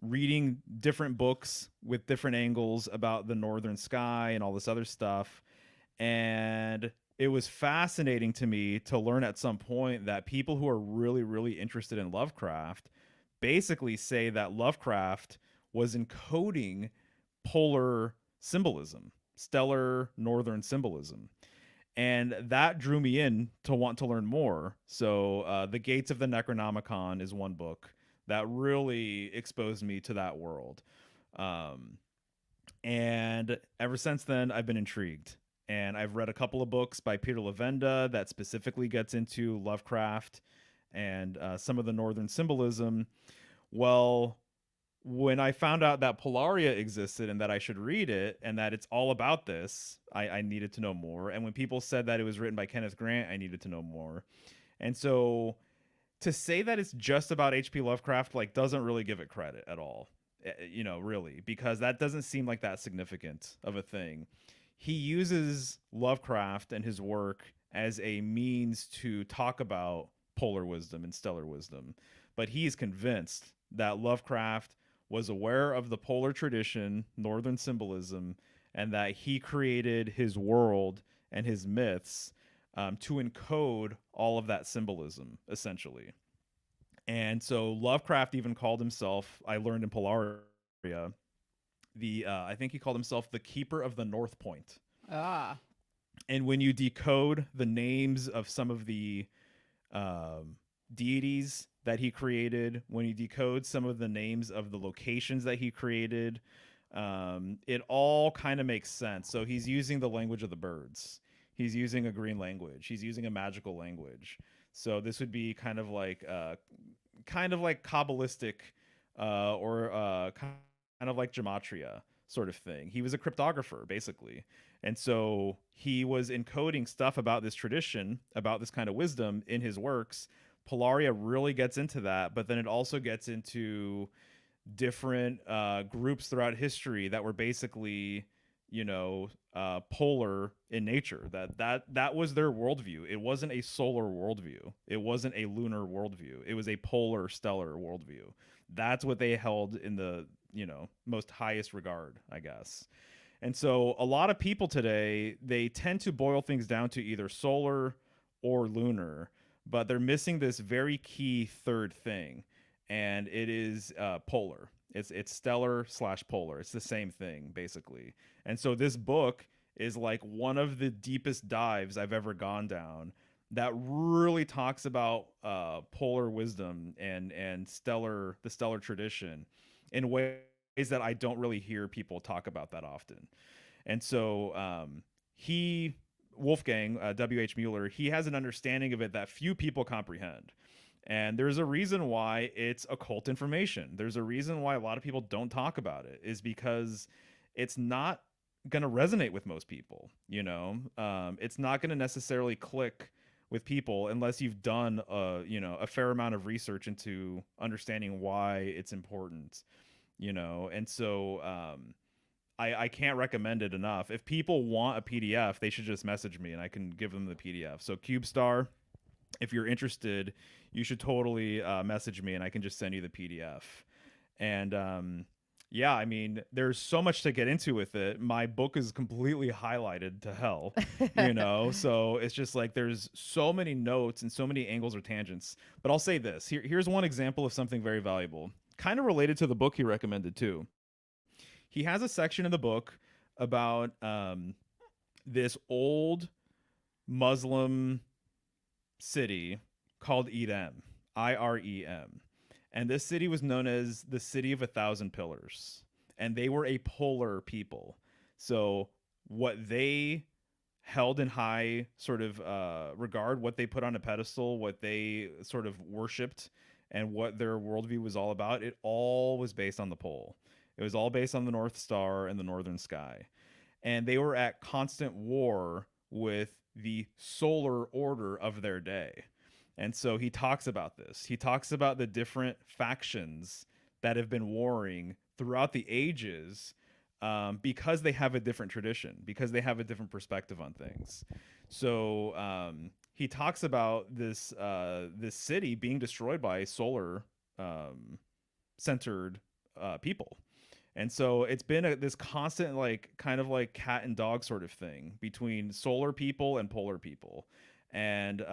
reading different books with different angles about the northern sky and all this other stuff. And it was fascinating to me to learn at some point that people who are really, really interested in Lovecraft basically say that Lovecraft was encoding polar symbolism, stellar northern symbolism. And that drew me in to want to learn more. So The Gates of the Necronomicon is one book that really exposed me to that world. And ever since then, I've been intrigued. And I've read a couple of books by Peter Levenda that specifically gets into Lovecraft and some of the northern symbolism. Well, when I found out that Polaria existed and that I should read it and that it's all about this, I needed to know more. And when people said that it was written by Kenneth Grant, I needed to know more. And so to say that it's just about H.P. Lovecraft, doesn't really give it credit at all, really, because that doesn't seem like that significant of a thing. He uses Lovecraft and his work as a means to talk about polar wisdom and stellar wisdom. But he's convinced that Lovecraft was aware of the polar tradition, northern symbolism, and that he created his world and his myths to encode all of that symbolism, essentially. And so Lovecraft even called himself, I learned in Polaria, the I think he called himself the keeper of the North Point. Ah. And when you decode the names of some of the um, deities that he created, when you decode some of the names of the locations that he created, it all kind of makes sense. So he's using the language of the birds. He's using a green language. He's using a magical language. So this would be kind of like Kabbalistic or kind of like gematria sort of thing. He was a cryptographer, basically. And so he was encoding stuff about this tradition, about this kind of wisdom in his works. Polaria really gets into that, but then it also gets into different groups throughout history that were basically, polar in nature. That was their worldview. It wasn't a solar worldview. It wasn't a lunar worldview. It was a polar stellar worldview. That's what they held in the most highest regard, I guess. And so a lot of people today, they tend to boil things down to either solar or lunar, but they're missing this very key third thing, and it is polar. It's stellar slash polar. It's the same thing basically. And so this book is like one of the deepest dives I've ever gone down that really talks about polar wisdom and the stellar tradition in ways that I don't really hear people talk about that often. And so he Wolfgang W.H. Mueller, he has an understanding of it that few people comprehend. And there's a reason why it's occult information. There's a reason why a lot of people don't talk about it, is because it's not going to resonate with most people. It's not going to necessarily click with people unless you've done a fair amount of research into understanding why it's important. And so I can't recommend it enough. If people want a PDF, they should just message me and I can give them the PDF. So CubeStar, if you're interested, you should totally message me and I can just send you the PDF. And yeah, I mean, there's so much to get into with it. My book is completely highlighted to hell, so it's just like there's so many notes and so many angles or tangents. But I'll say this. Here's one example of something very valuable, kind of related to the book he recommended too. He has a section in the book about this old Muslim city called Irem, Irem. And this city was known as the City of a Thousand Pillars. And they were a polar people. So what they held in high sort of regard, what they put on a pedestal, what they sort of worshipped, and what their worldview was all about, it all was based on the pole. It was all based on the North Star and the northern sky. And they were at constant war with the solar order of their day. And so he talks about this. He talks about the different factions that have been warring throughout the ages because they have a different tradition, because they have a different perspective on things. So he talks about this city being destroyed by solar centered people. And so it's been this constant, like, kind of like cat and dog sort of thing between solar people and polar people. And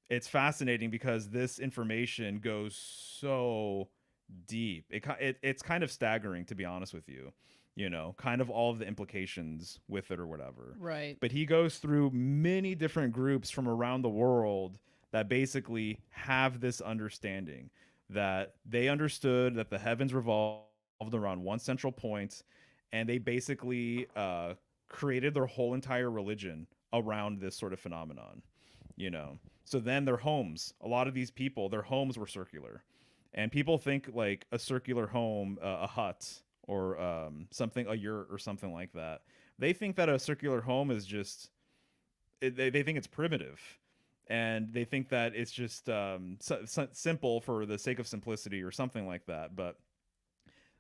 it's fascinating because this information goes so deep. It's kind of staggering, to be honest with you, kind of all of the implications with it or whatever. Right. But he goes through many different groups from around the world that basically have this understanding that they understood that the heavens revolved around one central point, and they basically created their whole entire religion around this sort of phenomenon. So then their homes, a lot of these people, their homes were circular, and people think like a circular home, a hut, or something, a yurt or something like that. They think that a circular home is just they think it's primitive, and they think that it's just simple for the sake of simplicity or something like that. But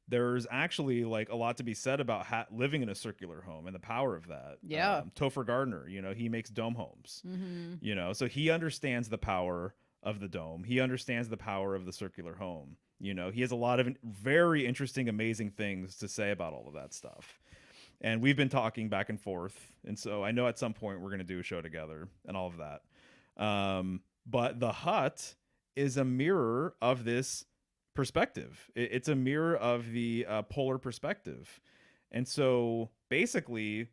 there's actually like a lot to be said about living in a circular home and the power of that. Yeah. Topher Gardner, he makes dome homes, Mm-hmm. so he understands the power of the dome. He understands the power of the circular home. He has a lot of very interesting, amazing things to say about all of that stuff. And we've been talking back and forth. And so I know at some point we're going to do a show together and all of that. But the hut is a mirror of this perspective. It's a mirror of the polar perspective. And so basically,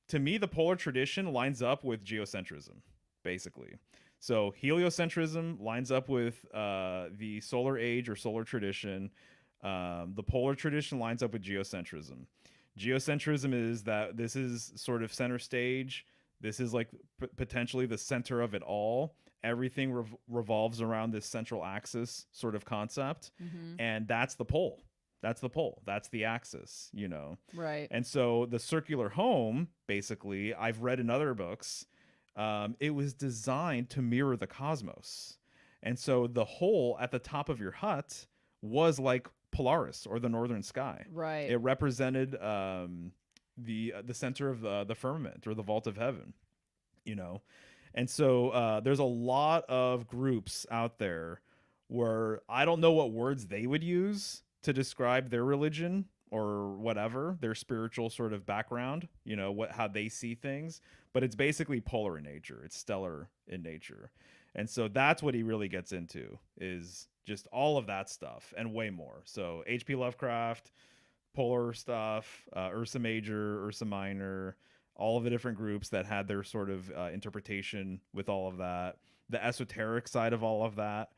to me, the polar tradition lines up with geocentrism, basically. So heliocentrism lines up with the solar age or solar tradition. The polar tradition lines up with geocentrism. Geocentrism is that this is sort of center stage. This is like potentially the center of it all. Everything revolves around this central axis sort of concept. Mm-hmm. And that's the pole. That's the pole. That's the axis, Right. And so the circular home, basically, I've read in other books, it was designed to mirror the cosmos. And so the hole at the top of your hut was like Polaris or the northern sky. Right. It represented the center of the firmament or the vault of heaven, And so there's a lot of groups out there where I don't know what words they would use to describe their religion or whatever, their spiritual sort of background, how they see things, but it's basically polar in nature. It's stellar in nature. And so that's what he really gets into, is just all of that stuff and way more. So H.P. Lovecraft, polar stuff, Ursa Major, Ursa Minor, all of the different groups that had their sort of interpretation with all of that, the esoteric side of all of that,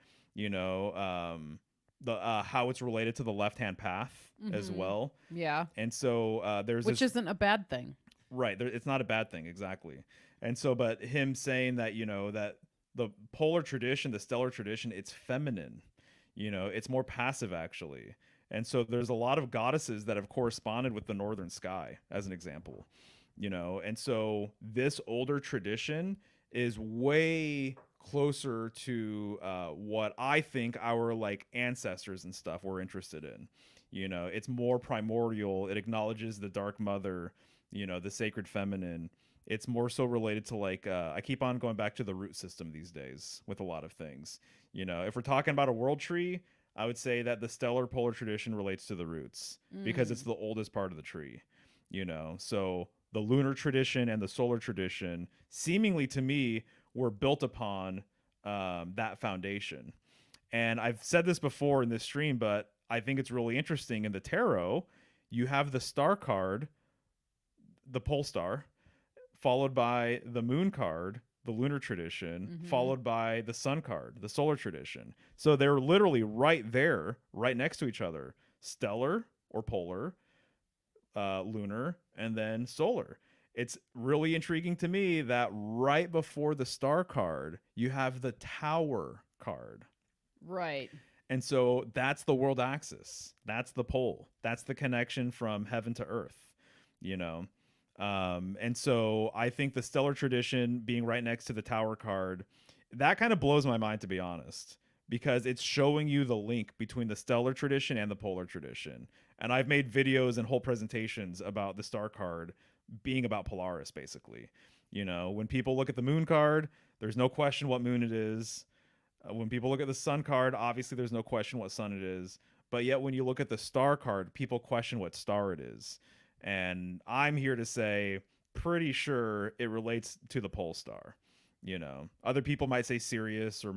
the how it's related to the left-hand path as well. Yeah. And so there's Which isn't a bad thing. Right. It's not a bad thing. Exactly. And so, but him saying that, that the polar tradition, the stellar tradition, it's feminine, it's more passive actually. And so there's a lot of goddesses that have corresponded with the northern sky as an example, and so this older tradition is way closer to what I think our like ancestors and stuff were interested in. It's more primordial. It acknowledges the dark mother, the sacred feminine. It's more so related to like I keep on going back to the root system these days with a lot of things. If we're talking about a world tree, I would say that the stellar polar tradition relates to the roots because it's the oldest part of the tree. So the lunar tradition and the solar tradition seemingly to me were built upon that foundation. And I've said this before in this stream, but I think it's really interesting. In the tarot, you have the star card, the pole star, followed by the moon card, the lunar tradition, followed by the sun card, the solar tradition. So they're literally right there, right next to each other. Stellar or polar, lunar, and then solar. It's really intriguing to me that right before the star card, you have the tower card. Right. And so that's the world axis. That's the pole. That's the connection from heaven to earth, And so I think the stellar tradition being right next to the tower card, that kind of blows my mind, to be honest, because it's showing you the link between the stellar tradition and the polar tradition. And I've made videos and whole presentations about the star card being about Polaris, basically. When people look at the moon card, there's no question what moon it is. When people look at the sun card, obviously there's no question what sun it is. But yet when you look at the star card, people question what star it is. And I'm here to say, pretty sure it relates to the pole star. Other people might say Sirius, or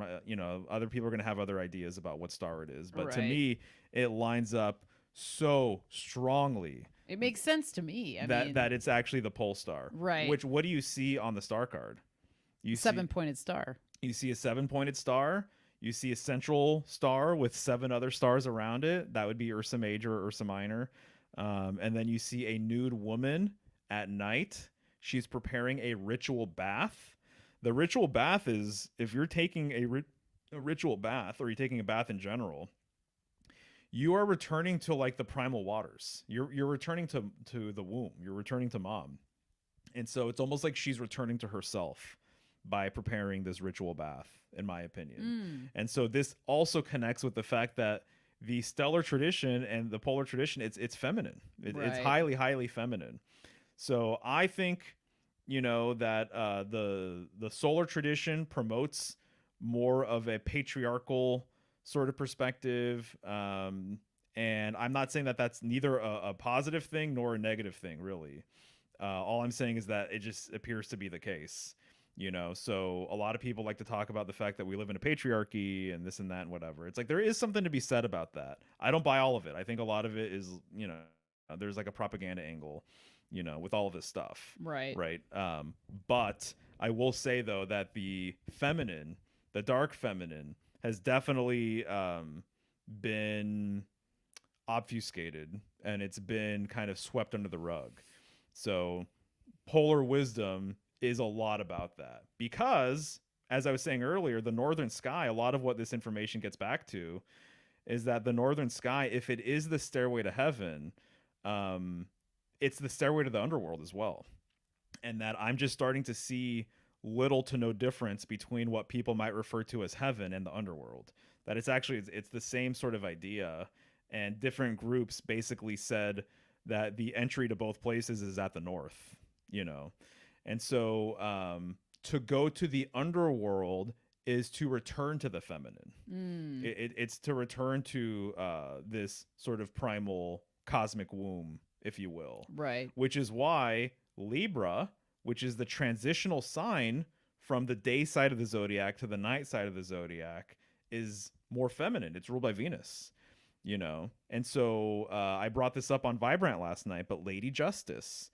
other people are going to have other ideas about what star it is. But to me, it lines up so strongly. It makes sense to me. I mean, that it's actually the pole star. Right. Which, what do you see on the star card? You see 7-pointed star. You see a 7-pointed star. You see a central star with 7 other stars around it. That would be Ursa Major or Ursa Minor. And then you see a nude woman at night. She's preparing a ritual bath. The ritual bath is, if you're taking a ritual bath, or you're taking a bath in general, you are returning to like the primal waters. You're returning to the womb. You're returning to mom. And so it's almost like she's returning to herself by preparing this ritual bath, in my opinion. And so this also connects with the fact that the stellar tradition and the polar tradition, it's feminine. It's highly, highly feminine. So I think, that the solar tradition promotes more of a patriarchal sort of perspective. And I'm not saying that that's neither a positive thing nor a negative thing, really. All I'm saying is that it just appears to be the case. So a lot of people like to talk about the fact that we live in a patriarchy and this and that and whatever. It's like there is something to be said about that. I don't buy all of it. I think a lot of it is, there's like a propaganda angle, with all of this stuff, Right. right? But I will say though that the dark feminine, has definitely been obfuscated, and it's been kind of swept under the rug. So polar wisdom is a lot about that, because as I was saying earlier, the northern sky, a lot of what this information gets back to is that the northern sky, if it is the stairway to heaven, um, it's the stairway to the underworld as well. And that I'm just starting to see little to no difference between what people might refer to as heaven and the underworld. That it's the same sort of idea, and different groups basically said that the entry to both places is at the north, you know. And so to go to the underworld is to return to the feminine. It's to return to this sort of primal cosmic womb, if you will. Right. Which is why Libra, which is the transitional sign from the day side of the zodiac to the night side of the zodiac, is more feminine. It's ruled by Venus, you know? And so I brought this up on Vibrant last night, but Lady Justice,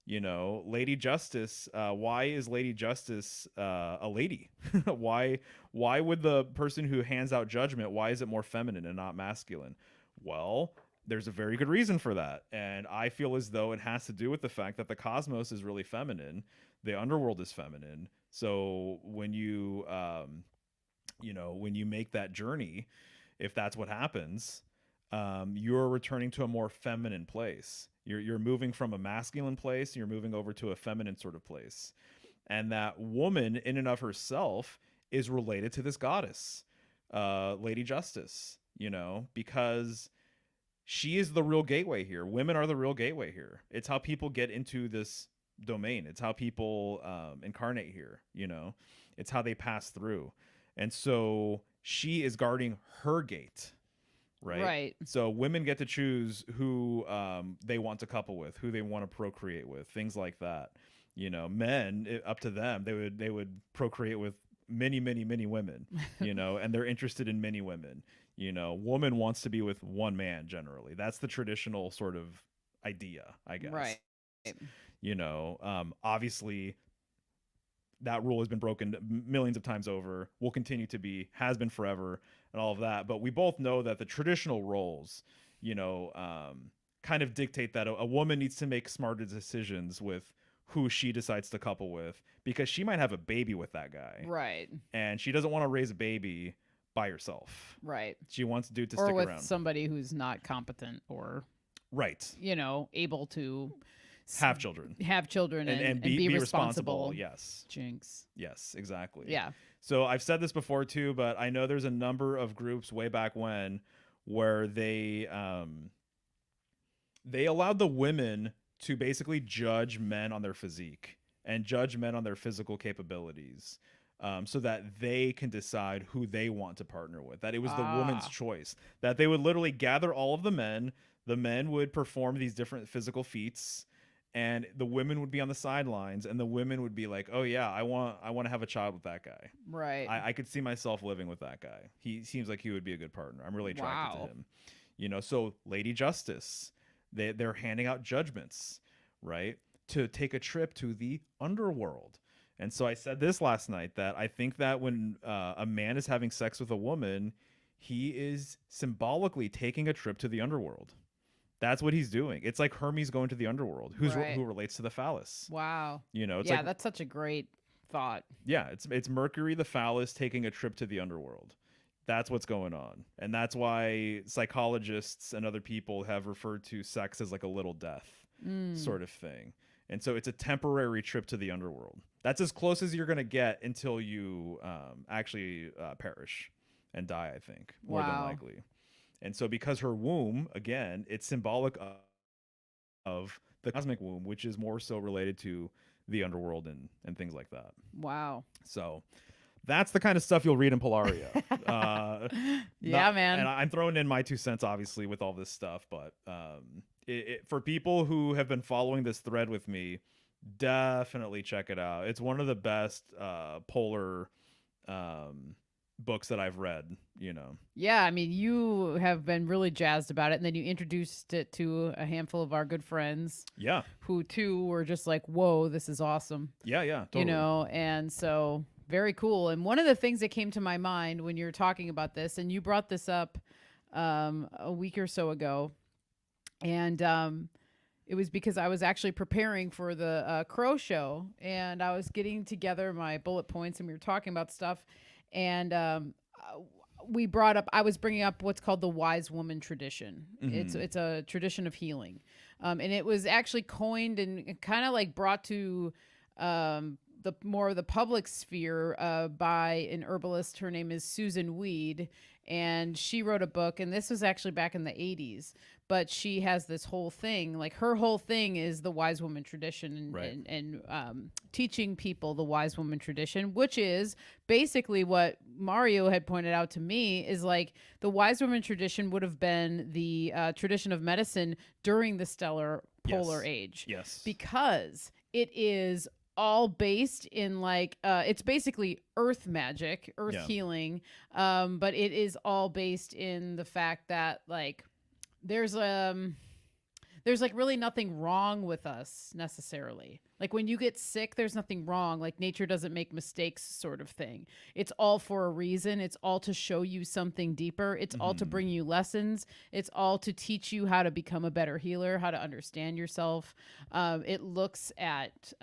Lady Justice, why is Lady Justice a lady? why would the person who hands out judgment, why is it more feminine and not masculine? Well, there's a very good reason for that. And I feel as though it has to do with the fact that the cosmos is really feminine. The underworld is feminine. So when when you make that journey, if that's what happens, you're returning to a more feminine place. You're moving from a masculine place, and you're moving over to a feminine sort of place. And that woman in and of herself is related to this goddess, Lady Justice, because she is the real gateway here. Women are the real gateway here. It's how people get into this domain. It's how people incarnate here, It's how they pass through. And so she is guarding her gate, right? Right. So women get to choose who they want to couple with, who they want to procreate with, things like that. Men, up to them, they would procreate with many, many, many women, and they're interested in many women. Woman wants to be with one man generally. That's the traditional sort of idea, I guess. Right. Obviously that rule has been broken millions of times over, will continue to be, has been forever, and all of that. But we both know that the traditional roles, kind of dictate that a woman needs to make smarter decisions with who she decides to couple with, because she might have a baby with that guy. Right. And she doesn't want to raise a baby by herself. Right. She wants dude to or stick with around. somebody who's not competent or Right. able to Have children. and be responsible. Yes. Jinx. Yes, exactly. Yeah. So I've said this before too, but I know there's a number of groups way back when where they allowed the women to basically judge men on their physique and judge men on their physical capabilities, so that they can decide who they want to partner with. That it was the woman's choice. That they would literally gather all of the men. The men would perform these different physical feats, and the women would be on the sidelines, and the women would be like, "Oh yeah, I want to have a child with that guy. Right. I could see myself living with that guy. He seems like he would be a good partner. I'm really attracted to him." So Lady Justice, they're handing out judgments, right, to take a trip to the underworld. And so I said this last night, that I think that when a man is having sex with a woman, he is symbolically taking a trip to the underworld. That's what he's doing. It's like Hermes going to the underworld, who relates to the phallus. Wow. It's yeah, that's such a great thought. Yeah, it's Mercury the phallus taking a trip to the underworld. That's what's going on. And that's why psychologists and other people have referred to sex as like a little death sort of thing. And so it's a temporary trip to the underworld. That's as close as you're going to get until you actually perish and die, I think, more than likely. And so because her womb, again, it's symbolic of the cosmic womb, which is more so related to the underworld and things like that. Wow. So that's the kind of stuff you'll read in Polaria. Yeah, man. And I'm throwing in my 2 cents, obviously, with all this stuff. But for people who have been following this thread with me, definitely check it out. It's one of the best polar um, books that I've read. You know. Yeah, I mean, you have been really jazzed about it, and then you introduced it to a handful of our good friends Yeah. who too were just like, "Whoa, this is awesome." Yeah. Yeah. You Totally. know, and so very cool. And one of the things that came to my mind when you were talking about this, and you brought this up a week or so ago, and it was because I was actually preparing for the Crow show, and I was getting together my bullet points, and we were talking about stuff, and we brought up. I was bringing up what's called the wise woman tradition. It's a tradition of healing, and it was actually coined and kind of like brought to the more of the public sphere by an herbalist. Her name is Susan Weed, and she wrote a book, and this was actually back in the 80s. But she has this whole thing, like her whole thing is the wise woman tradition, and, Right. and teaching people the wise woman tradition, which is basically what Mario had pointed out to me is like the wise woman tradition would have been the tradition of medicine during the stellar polar Yes. age. Yes. Because it is all based in like it's basically earth magic, earth Yeah. healing, but it is all based in the fact that like there's like really nothing wrong with us necessarily. Like when you get sick, there's nothing wrong. Like nature doesn't make mistakes, sort of thing. It's all for a reason. It's all to show you something deeper. It's all to bring you lessons. It's all to teach you how to become a better healer, how to understand yourself. It looks at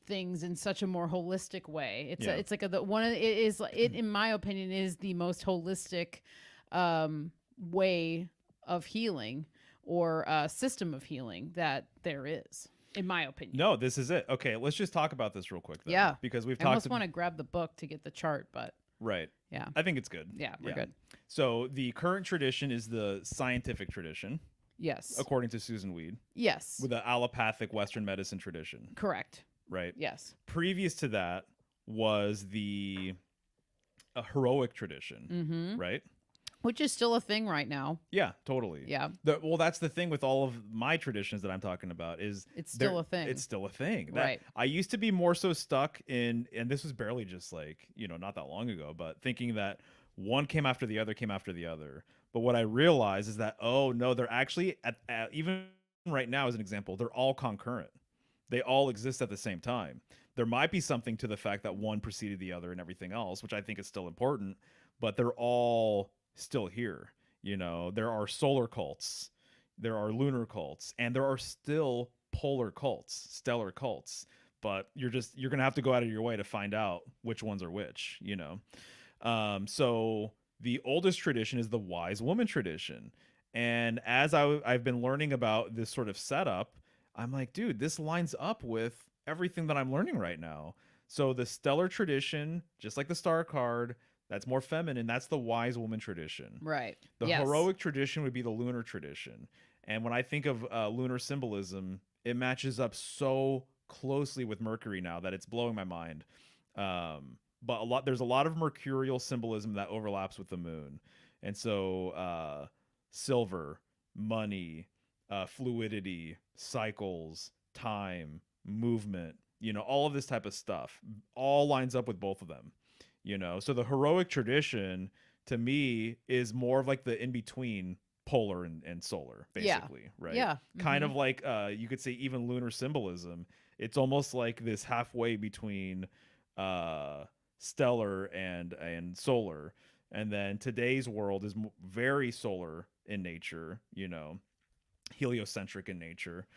things in such a more holistic way. It's like the one. It is it in my opinion is the most holistic way of healing or system of healing that there is, in my opinion. No, this is it. Okay, let's just talk about this real quick. Then, Yeah. because we've I talked. almost want to grab the book to get the chart, but Right. yeah. I think it's good. Yeah, we're good. So the current tradition is the scientific tradition, Yes. according to Susan Weed, Yes. with the allopathic Western medicine tradition. Correct. Right. Yes. Previous to that was the heroic tradition. Mm-hmm. Right. Which is still a thing right now. Yeah, totally. Yeah. Well, that's the thing with all of my traditions that I'm talking about is It's still a thing. It's still a thing. Right. I used to be more so stuck in, and this was barely just like, not that long ago, but thinking that one came after the other came after the other. But what I realized is that, oh no, they're actually even right now as an example, they're all concurrent. They all exist at the same time. There might be something to the fact that one preceded the other and everything else, which I think is still important, but they're all still here. There are solar cults, there are lunar cults, and there are still polar cults, stellar cults, but you're gonna have to go out of your way to find out which ones are which. So the oldest tradition is the wise woman tradition, and as I've been learning about this sort of setup, I'm like, dude, this lines up with everything that I'm learning right now. So the stellar tradition, just like the star card, that's more feminine. That's the wise woman tradition. Right. The Yes. heroic tradition would be the lunar tradition. And when I think of lunar symbolism, it matches up so closely with Mercury now that it's blowing my mind. But there's a lot of mercurial symbolism that overlaps with the moon. And so silver, money, fluidity, cycles, time, movement, all of this type of stuff all lines up with both of them. So the heroic tradition to me is more of like the in between polar and solar, basically. Right. Yeah. Kind of like you could say even lunar symbolism. It's almost like this halfway between stellar and solar. And then today's world is very solar in nature, heliocentric in nature.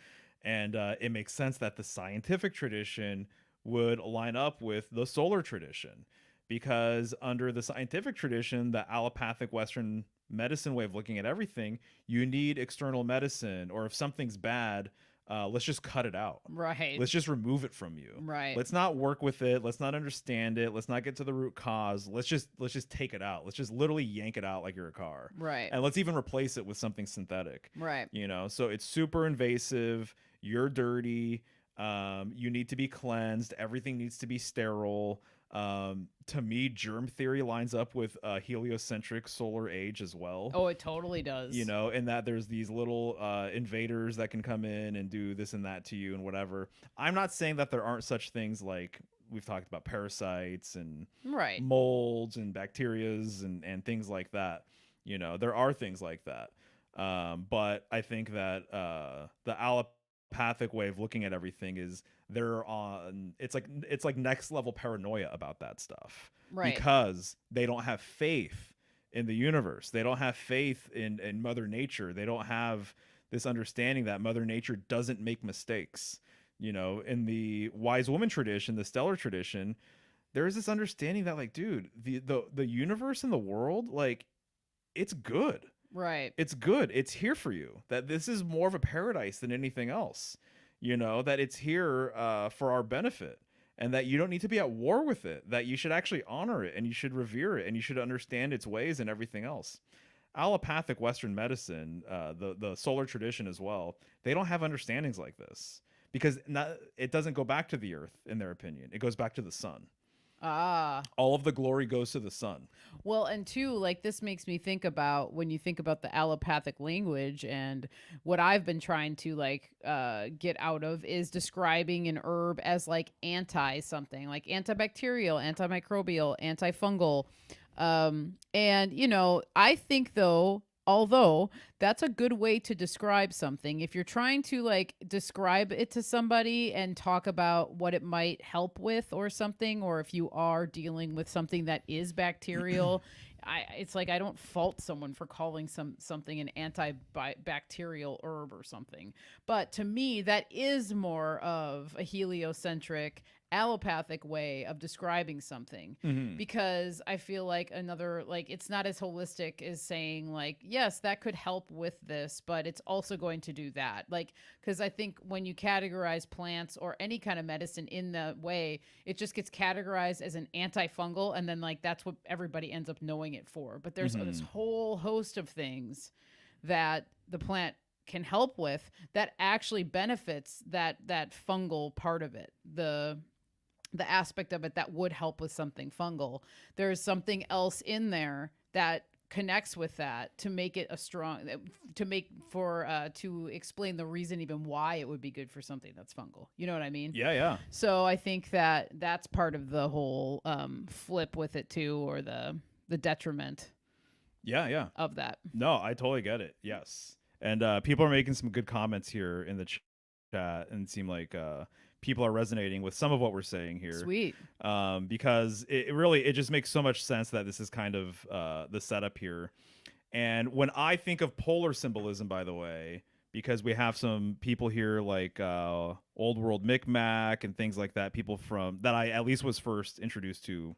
And it makes sense that the scientific tradition would line up with the solar tradition. Because under the scientific tradition, the allopathic Western medicine way of looking at everything, you need external medicine, or if something's bad, let's just cut it out. Right. Let's just remove it from you. Right. Let's not work with it. Let's not understand it. Let's not get to the root cause. Let's just take it out. Let's just literally yank it out like you're a car. Right. And let's even replace it with something synthetic. Right. So it's super invasive. You're dirty. You need to be cleansed. Everything needs to be sterile. To me, germ theory lines up with heliocentric solar age as well. Oh, it totally does. In that there's these little invaders that can come in and do this and that to you and whatever. I'm not saying that there aren't such things like we've talked about parasites and Right. molds and bacterias and things like that. There are things like that. But I think that the allopathic way of looking at everything is it's like next level paranoia about that stuff Right. because they don't have faith in the universe. They don't have faith in Mother Nature. They don't have this understanding that Mother Nature doesn't make mistakes. In the wise woman tradition, the stellar tradition, there is this understanding that, like, dude, the universe and the world, like, it's good. Right. It's good. It's here for you. That this is more of a paradise than anything else. That it's here for our benefit, and that you don't need to be at war with it. That you should actually honor it, and you should revere it, and you should understand its ways and everything else. Allopathic Western medicine, the solar tradition as well, they don't have understandings like this because it doesn't go back to the earth, in their opinion. It goes back to the sun. Ah. All of the glory goes to the sun. Well, and two, like, this makes me think about when you think about the allopathic language, and what I've been trying to like get out of is describing an herb as like anti something, like antibacterial, antimicrobial, antifungal. And I think though, although that's a good way to describe something, if you're trying to like describe it to somebody and talk about what it might help with or something, or if you are dealing with something that is bacterial, it's like I don't fault someone for calling something an antibacterial herb or something. But to me, that is more of a heliocentric allopathic way of describing something, because I feel like it's not as holistic as saying like, yes, that could help with this, but it's also going to do that. Like, because I think when you categorize plants or any kind of medicine in that way, it just gets categorized as an antifungal, and then like that's what everybody ends up knowing it for. But there's this whole host of things that the plant can help with that actually benefits that fungal part of it, the aspect of it that would help with something fungal. There's something else in there that connects with that to make it to explain the reason even why it would be good for something that's fungal. You know what I mean? Yeah. So I think that that's part of the whole flip with it too, or the detriment Yeah. of that. No, I totally get it. Yes. And people are making some good comments here in the chat, and it seem like people are resonating with some of what we're saying here. Sweet. Because it just makes so much sense that this is kind of the setup here. And when I think of polar symbolism, by the way, because we have some people here like Old World Micmac and things like that, people from that I at least was first introduced to,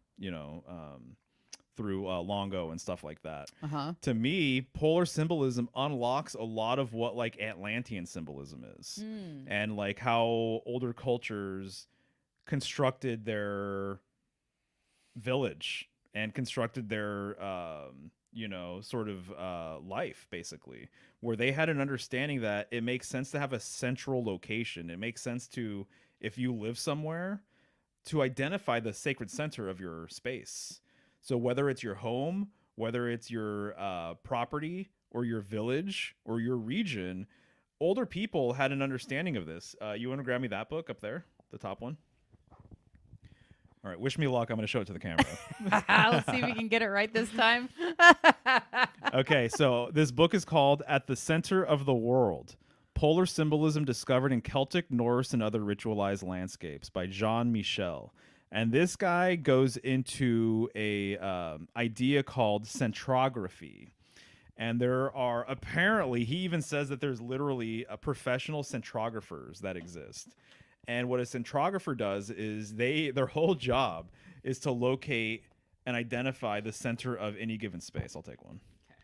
through Longo and stuff like that. To me, polar symbolism unlocks a lot of what like Atlantean symbolism is, and like how older cultures constructed their village and constructed their sort of life, basically, where they had an understanding that it makes sense to have a central location. It makes sense to, if you live somewhere, to identify the sacred center of your space. So whether it's your home, whether it's your property or your village or your region, older people had an understanding of this. You want to grab me that book up there, the top one? All right, wish me luck. I'm going to show it to the camera. Let's see if we can get it right this time. Okay, so this book is called At the Center of the World: Polar Symbolism Discovered in Celtic, Norse, and Other Ritualized Landscapes by Jean Michel. And this guy goes into a idea called centrography. And there are apparently, he even says that there's literally professional centrographers that exist. And what a centrographer does is their whole job is to locate and identify the center of any given space. I'll take one. Okay.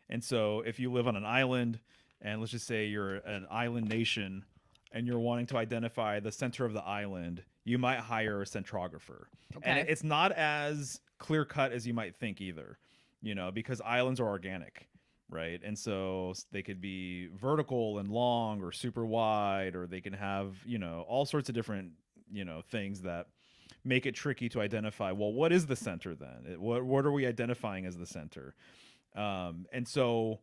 And so if you live on an island, and let's just say you're an island nation, and you're wanting to identify the center of the island, you might hire a centrographer. Okay. And it's not as clear cut as you might think either, because islands are organic, right? And so they could be vertical and long or super wide, or they can have, all sorts of different, things that make it tricky to identify, well, what is the center then? What are we identifying as the center? And so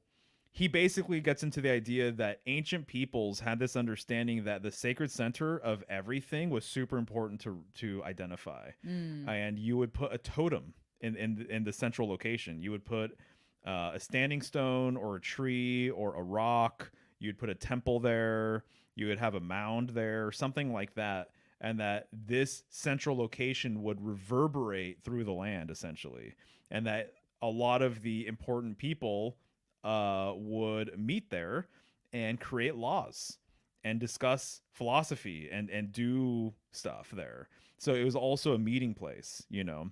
he basically gets into the idea that ancient peoples had this understanding that the sacred center of everything was super important to identify. And you would put a totem in the central location. You would put a standing stone or a tree or a rock. You'd put a temple there. You would have a mound there, something like that. And that this central location would reverberate through the land, essentially. And that a lot of the important people would meet there and create laws and discuss philosophy and do stuff there. So it was also a meeting place, you know.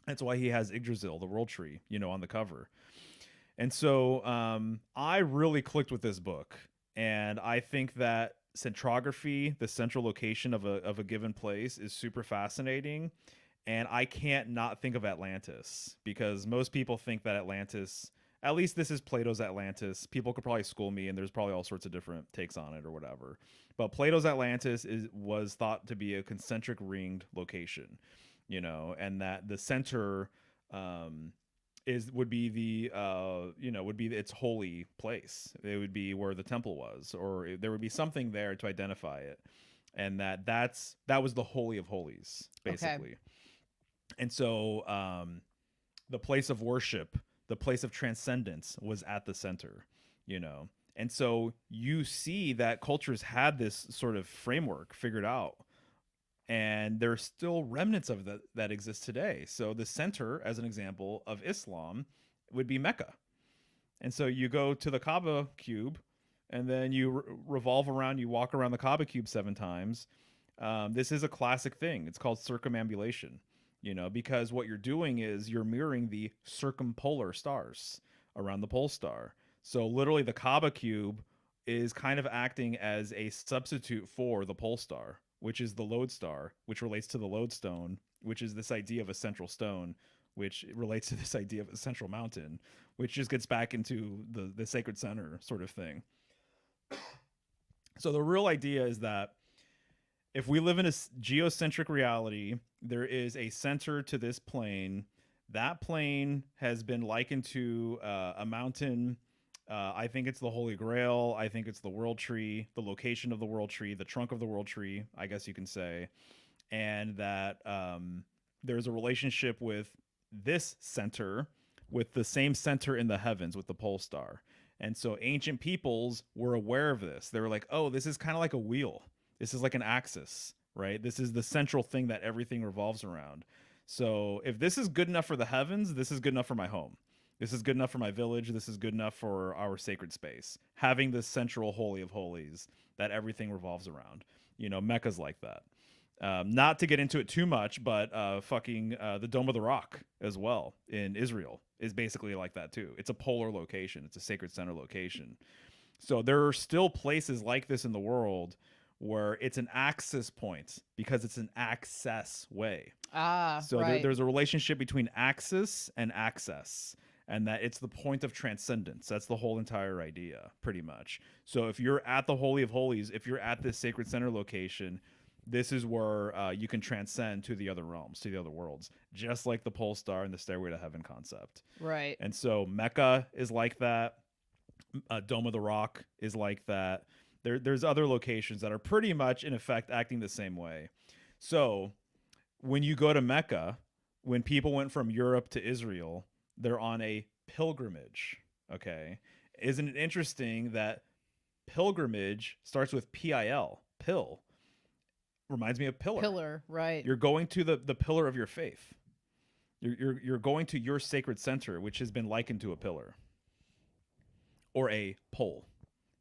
That's why he has Yggdrasil, the world tree, you know, on the cover. And so I really clicked with this book. And I think that centrography, the central location of a given place, is super fascinating. And I can't not think of Atlantis, because most people think that Atlantis, at least this is Plato's Atlantis. People could probably school me, and there's probably all sorts of different takes on it or whatever. But Plato's Atlantis was thought to be a concentric ringed location, you know, and that the center would be its holy place. It would be where the temple was, or there would be something there to identify it, and that was the holy of holies, basically. Okay. And so the place of worship, the place of transcendence, was at the center, you know. And so you see that cultures had this sort of framework figured out, and there are still remnants of that exist today. So the center, as an example, of Islam would be Mecca. And so you go to the Kaaba cube, and then you revolve around, you walk around the Kaaba cube 7 times. This is a classic thing. It's called circumambulation, you know, because what you're doing is you're mirroring the circumpolar stars around the pole star. So literally the Kaaba cube is kind of acting as a substitute for the pole star, which is the lodestar, which relates to the lodestone, which is this idea of a central stone, which relates to this idea of a central mountain, which just gets back into the sacred center sort of thing. So the real idea is that if we live in a geocentric reality, there is a center to this plane. That plane has been likened to a mountain. I think it's the Holy Grail. I think it's the world tree, the location of the world tree, the trunk of the world tree, I guess you can say. And that there's a relationship with this center, with the same center in the heavens, with the pole star. And so ancient peoples were aware of this. They were like, oh, this is kind of like a wheel. This is like an axis, right? This is the central thing that everything revolves around. So if this is good enough for the heavens, this is good enough for my home. This is good enough for my village. This is good enough for our sacred space. Having this central holy of holies that everything revolves around. You know, Mecca's like that. Not to get into it too much, but the Dome of the Rock as well in Israel is basically like that too. It's a polar location. It's a sacred center location. So there are still places like this in the world where it's an access point because it's an access way. So right. There's a relationship between axis and access, and that it's the point of transcendence. That's the whole entire idea, pretty much. So if you're at the Holy of Holies, if you're at this sacred center location, this is where you can transcend to the other realms, to the other worlds, just like the pole star and the stairway to heaven concept. Right. And so Mecca is like that. Dome of the Rock is like that. There's other locations that are pretty much, in effect, acting the same way. So when you go to Mecca, when people went from Europe to Israel, they're on a pilgrimage, okay? Isn't it interesting that pilgrimage starts with P-I-L, pill? Reminds me of pillar. Pillar, right. You're going to the pillar of your faith. You're going to your sacred center, which has been likened to a pillar. Or a pole.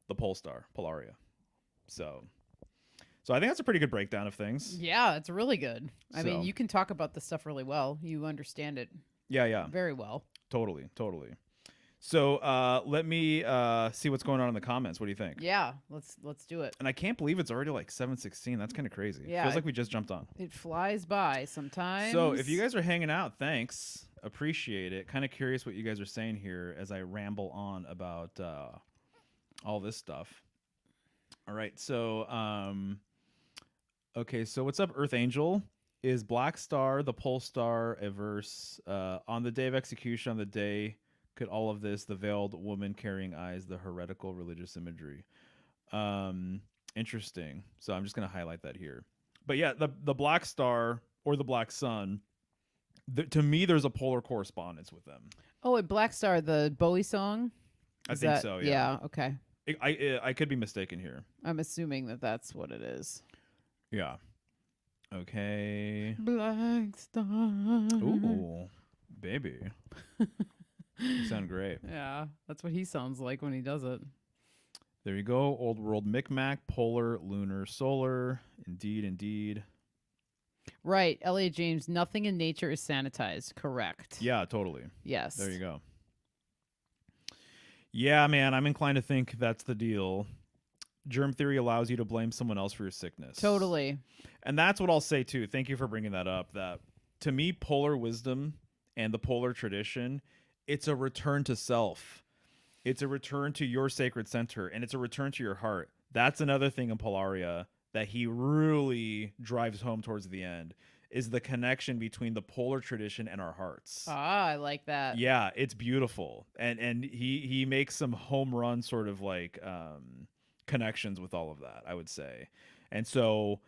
The pole star, Polaria. So I think that's a pretty good breakdown of things. Yeah, it's really good. I mean, you can talk about this stuff really well. You understand it. Yeah. Very well. Totally. So let me see what's going on in the comments. What do you think? Yeah, let's do it. And I can't believe it's already like 7:16. That's kind of crazy. Yeah, Feels like we just jumped on. It flies by sometimes. So if you guys are hanging out, thanks. Appreciate it. Kind of curious what you guys are saying here as I ramble on about all this stuff. All right. So okay. So what's up, Earth Angel? Is Black Star the pole star averse? On the day of execution, on the day, could all of this, the veiled woman carrying eyes, the heretical religious imagery. Interesting. So I'm just going to highlight that here. But yeah, the Black Star or the Black Sun, to me, there's a polar correspondence with them. Oh, and Black Star, the Bowie song? I think so, yeah. Yeah, okay. I could be mistaken here. I'm assuming that that's what it is. Yeah. Okay. Black Star. Ooh, baby. You sound great. Yeah, that's what he sounds like when he does it. There you go. Old world Micmac, polar, lunar, solar. Indeed, indeed. Right. Elliot James, nothing in nature is sanitized. Correct. Yeah, totally. Yes. There you go. Yeah, man, I'm inclined to think that's the deal. Germ theory allows you to blame someone else for your sickness. Totally. And that's what I'll say, too. Thank you for bringing that up. That, to me, polar wisdom and the polar tradition, it's a return to self. It's a return to your sacred center, and it's a return to your heart. That's another thing in Polaria that he really drives home towards the end, is the connection between the polar tradition and our hearts. Ah, I like that. Yeah, it's beautiful. And he makes some home run sort of like connections with all of that, I would say. And so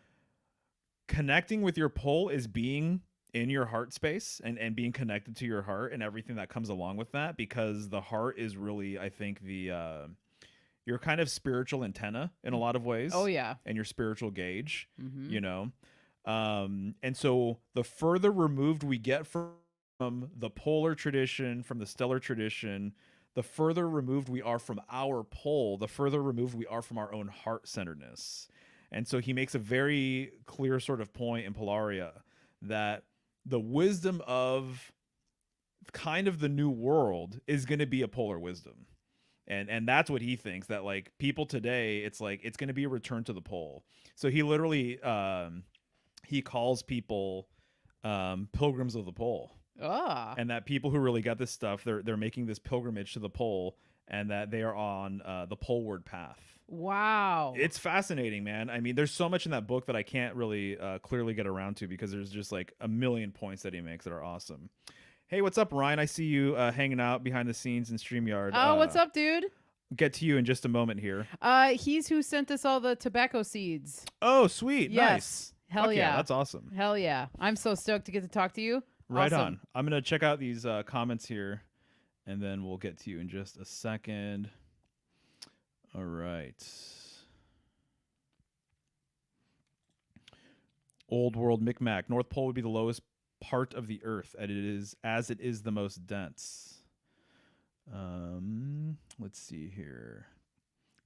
connecting with your pole is being in your heart space and being connected to your heart and everything that comes along with that, because the heart is really, I think, the your kind of spiritual antenna in a lot of ways. Oh, yeah. And your spiritual gauge, Mm-hmm. you know. And so the further removed we get from the polar tradition, from the stellar tradition, the further removed we are from our pole, the further removed we are from our own heart-centeredness. And so he makes a very clear sort of point in Polaria that the wisdom of kind of the new world is going to be a polar wisdom. And that's what he thinks, that like people today, it's like it's going to be a return to the pole. So he literally he calls people pilgrims of the pole. Ah. And that people who really got this stuff, they're making this pilgrimage to the pole, and that they are on the poleward path. Wow. It's fascinating, man. I mean, there's so much in that book that I can't really clearly get around to, because there's just like a million points that he makes that are awesome. Hey, what's up, Ryan? I see you hanging out behind the scenes in StreamYard. Oh, what's up, dude? Get to you in just a moment here. He's who sent us all the tobacco seeds. Oh, sweet. Yes. Nice. Hell Fuck yeah. That's awesome. Hell yeah. I'm so stoked to get to talk to you. Right Awesome. on. I'm going to check out these comments here, and then we'll get to you in just a second. All right. Old World Micmac. North Pole would be the lowest part of the Earth, as it is the most dense. Let's see here.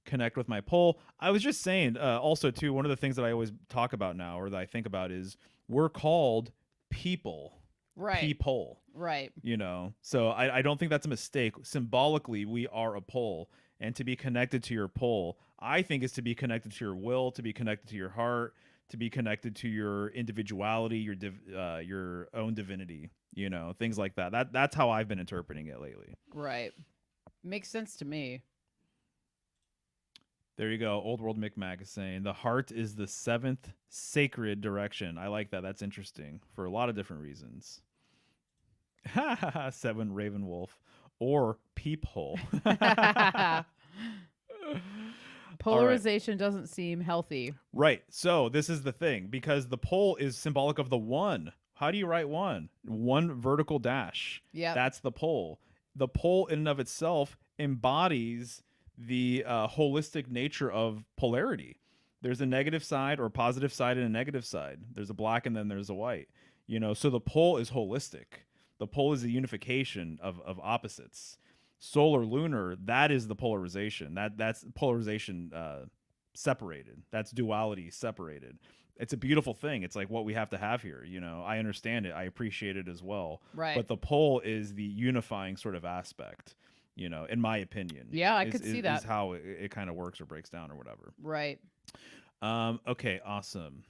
Connect with my pole. I was just saying, also, too, one of the things that I always talk about now, or that I think about, is we're called people. Right. People. Right. You know, so I don't think that's a mistake. Symbolically, we are a pole, and to be connected to your pole, I think, is to be connected to your will, to be connected to your heart, to be connected to your individuality, your own divinity, you know, things like that. That's how I've been interpreting it lately. Right. Makes sense to me. There you go. Old World Micmac is saying the heart is the seventh sacred direction. I like that. That's interesting for a lot of different reasons. 7 Raven Wolf or Peephole. Polarization doesn't seem healthy. Right. So this is the thing, because the pole is symbolic of the one. How do you write one? One vertical dash. Yeah. That's the pole. The pole in and of itself embodies the holistic nature of polarity. There's a negative side or positive side and a negative side. There's a black and then there's a white. You know, so the pole is holistic. The pole is the unification of opposites. Solar, lunar, that is the polarization. That's polarization separated. That's duality separated. It's a beautiful thing. It's like what we have to have here. You know, I understand it. I appreciate it as well. Right. But the pole is the unifying sort of aspect, you know, in my opinion. Yeah, I could see that. Is how it kind of works or breaks down or whatever. Right. Okay, awesome.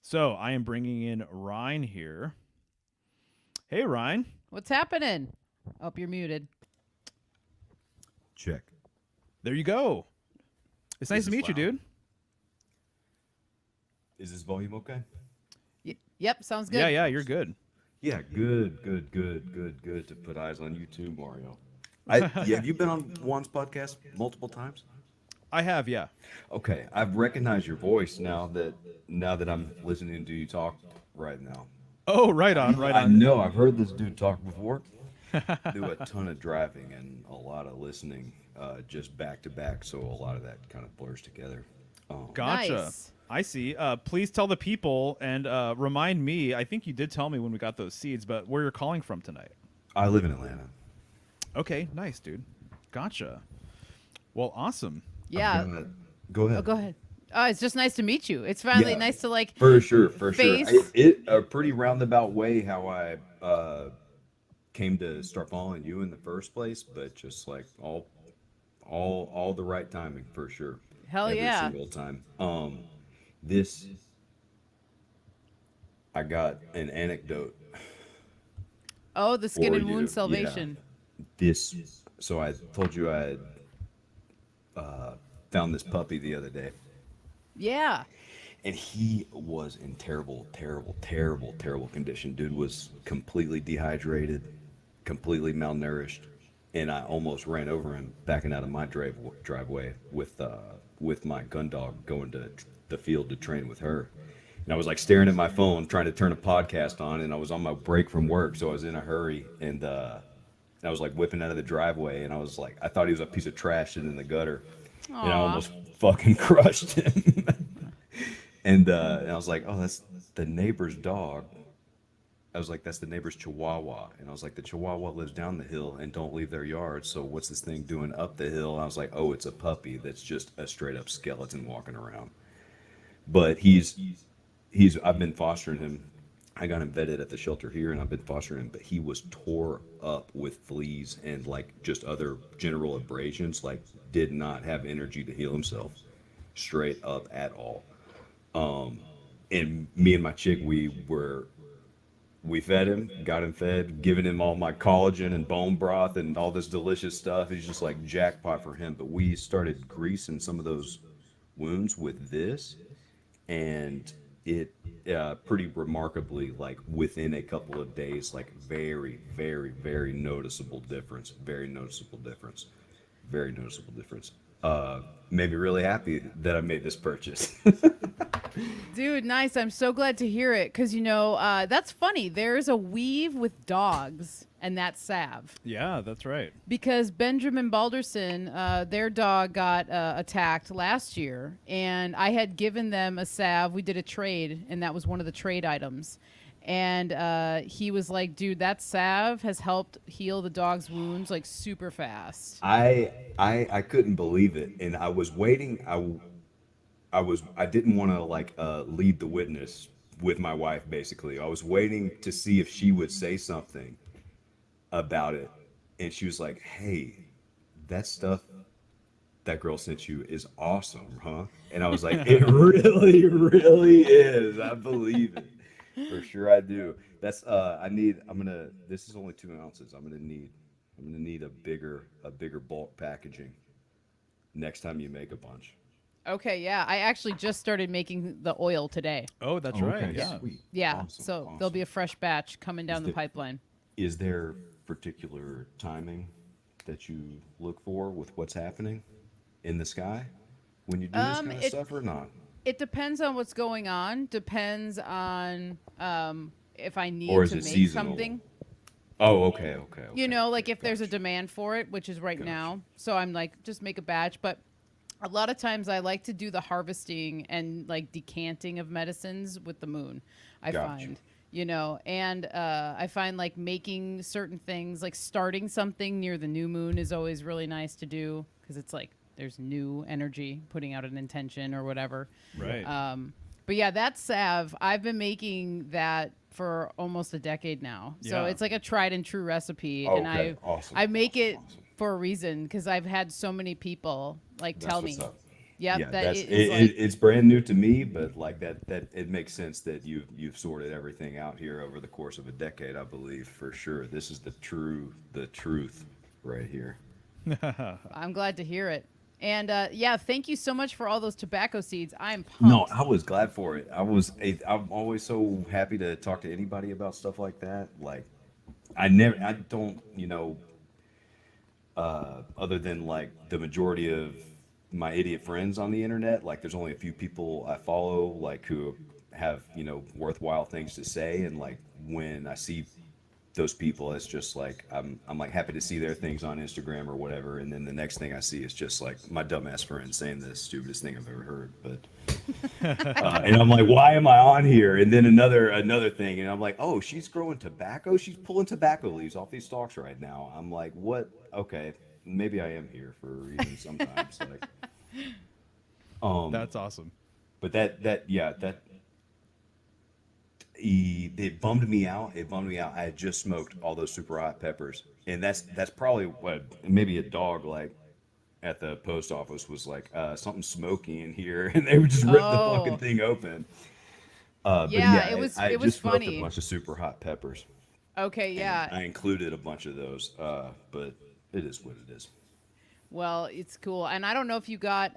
So I am bringing in Ryan here. Hey, Ryan. What's happening? Oh, you're muted. Check. There you go. It's nice Is to this meet you, loud? dude. Is this volume okay? Yep, sounds Yeah, good. yeah, you're good. Yeah, good to put eyes on you too, Mario. Have you been on Juan's podcast multiple times? I have, yeah. Okay, I've recognized your voice now that I'm listening to you talk right now. Oh, right on, right I on. know I've heard this dude talk before. Do a ton of driving and a lot of listening, just back to back, so a lot of that kind of blurs together. Gotcha. Nice. I see. Please tell the people and remind me. I think you did tell me when we got those seeds, but where you're calling from tonight. I live in Atlanta. Okay, nice, dude. Gotcha. Well, awesome. Yeah. Go Oh, ahead. go ahead. Oh, it's just nice to meet you. It's finally Yeah, nice to like for sure, for sure. face. It a pretty roundabout way how I came to start following you in the first place, but just like all the right timing for sure. Hell Every yeah. single time. This I got an anecdote Oh, the skin for and you. wound Yeah. salvation. This so I told you I had found this puppy the other day. Yeah. And he was in terrible condition. Dude was completely dehydrated, completely malnourished, and I almost ran over him backing out of my driveway with my gun dog going to the field to train with her. And I was like staring at my phone, trying to turn a podcast on, and I was on my break from work, so I was in a hurry, and I was like whipping out of the driveway, and I was like, I thought he was a piece of trash sitting in the gutter, and I Aw. almost fucking crushed him. And I was like, oh, that's the neighbor's dog. I was like, that's the neighbor's chihuahua. And I was like, the chihuahua lives down the hill and don't leave their yard. So what's this thing doing up the hill? And I was like, oh, it's a puppy that's just a straight up skeleton walking around. But I've been fostering him. I got him vetted at the shelter here, and I've been fostering him. But he was tore up with fleas and like just other general abrasions. Like, did not have energy to heal himself, straight up at all. And me and my chick, we fed him, got him fed, giving him all my collagen and bone broth and all this delicious stuff. He's just like jackpot for him. But we started greasing some of those wounds with this, and it pretty remarkably, like within a couple of days, like very noticeable difference. Very noticeable difference. Very noticeable difference. Made me really happy that I made this purchase. Dude, nice. I'm so glad to hear it because, that's funny. There's a weave with dogs, and that's salve. Yeah, that's right. Because Benjamin Balderson, their dog got attacked last year, and I had given them a salve. We did a trade, and that was one of the trade items. And he was like, dude, that salve has helped heal the dog's wounds like super fast. I couldn't believe it, and I was waiting. I didn't want to like lead the witness with my wife. Basically, I was waiting to see if she would say something about it, and she was like, "Hey, that stuff that girl sent you is awesome, huh?" And I was like, "It really is. I believe it for sure. I do. That's This is only 2 ounces. I'm gonna need a bigger bulk packaging next time you make a bunch." Okay, yeah. I actually just started making the oil today. Oh, that's right. Yeah. Sweet. Yeah, Awesome, so there'll be a fresh batch coming down the there- pipeline. Is there particular timing that you look for with what's happening in the sky when you do this kind of stuff or not? It depends on what's going on. Depends on if I need Or is to it make seasonal? something. Oh, okay. Like if there's a demand for it, which is right now. So I'm like, just make a batch. But a lot of times I like to do the harvesting and like decanting of medicines with the moon, I Gotcha. find. And I find like making certain things, like starting something near the new moon is always really nice to do because it's like there's new energy, putting out an intention or whatever. Right. But yeah, that salve, I've been making that for almost a decade now. So Yeah. it's like a tried and true recipe. And Okay, awesome. I make it Awesome. for a reason because I've had so many people like That's tell what's me. up. Yep, Yeah, that that's it is like, it's brand new to me, but like that it makes sense that you've sorted everything out here over the course of a decade, I believe, for sure. This is the truth right here. I'm glad to hear it. And yeah, thank you so much for all those tobacco seeds. I'm No, pumped. I was glad for it. I'm always so happy to talk to anybody about stuff like that. Like, I don't, other than like the majority of my idiot friends on the internet, like there's only a few people I follow, like who have, worthwhile things to say. And like when I see those people, it's just like I'm like happy to see their things on Instagram or whatever, and then the next thing I see is just like my dumbass friend saying the stupidest thing I've ever heard. But and I'm like, why am I on here? And then another thing, and I'm like, oh, she's growing tobacco. She's pulling tobacco leaves off these stalks right now. I'm like, what? Okay, maybe I am here for a reason sometimes. Like, That's awesome. but it bummed me out. It bummed me out. I had just smoked all those super hot peppers, and that's probably what maybe a dog like at the post office was like something smoky in here, and they would just rip the fucking Oh, thing open. But yeah, yeah, I it had was just smoked a funny. bunch of super hot peppers, Okay, and yeah. I included a bunch of those. But it is what it is. Well, it's cool. And I don't know if you got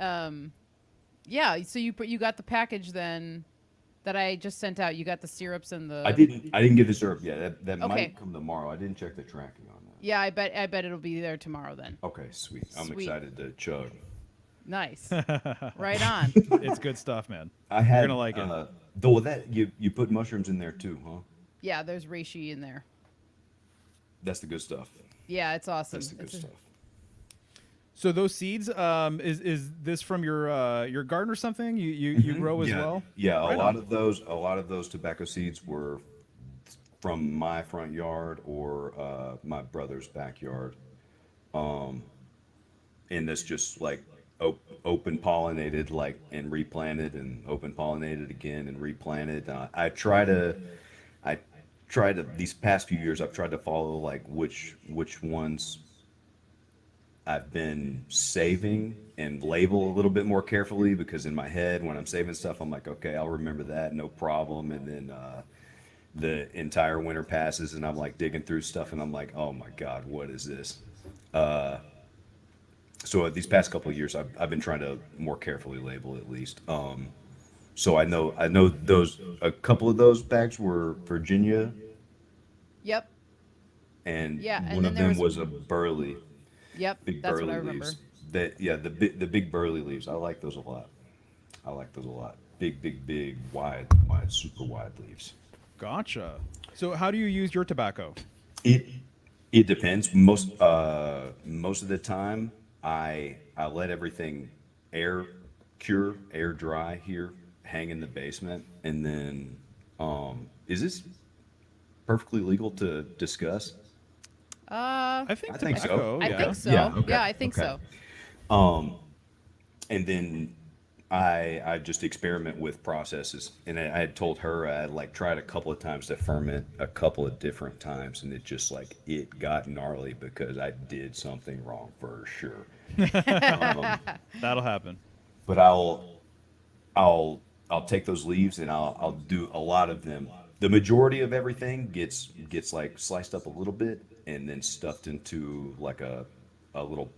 yeah, so you got the package then that I just sent out. You got the syrups and the I didn't get the syrup yet. That Okay. might come tomorrow. I didn't check the tracking on that. Yeah, I bet it'll be there tomorrow then. Okay, sweet. I'm Sweet. excited to chug. Nice. Right on. It's good stuff, man. I You're gonna had like it. though that you put mushrooms in there too, huh? Yeah, there's reishi in there. That's the good stuff. Yeah, it's awesome. That's the good stuff. So those seeds, is this from your garden or something? You grow as Yeah, well? yeah. Right on. A lot of those tobacco seeds were from my front yard or my brother's backyard, and that's just like open pollinated, like and replanted and open pollinated again and replanted. I try to these past few years I've tried to follow like which ones I've been saving and label a little bit more carefully because in my head when I'm saving stuff I'm like, okay, I'll remember that, no problem. And then the entire winter passes and I'm like digging through stuff and I'm like, oh my God, what is this? So these past couple of years I've been trying to more carefully label at least. So I know those a couple of those bags were Virginia Yep. and Yeah, and one then of there them was was a burley, Yep, big that's what I burley remember. leaves. That yeah, the big burley leaves. I like those a lot. I like those a lot. Big, wide, super wide leaves. Gotcha. So how do you use your tobacco? It it depends. Most of the time, I let everything air air dry here, hang in the basement, and then is this perfectly legal to discuss? I think I think so. tobacco, I yeah. think Yeah. so. Okay. Yeah, I think Okay. so. And then I just experiment with processes, and I had told her I had like tried a couple of times to ferment a couple of different times, and it just like it got gnarly because I did something wrong for sure. That'll happen. But I'll I'll take those leaves and I'll do a lot of them. The majority of everything gets like sliced up a little bit and then stuffed into like a little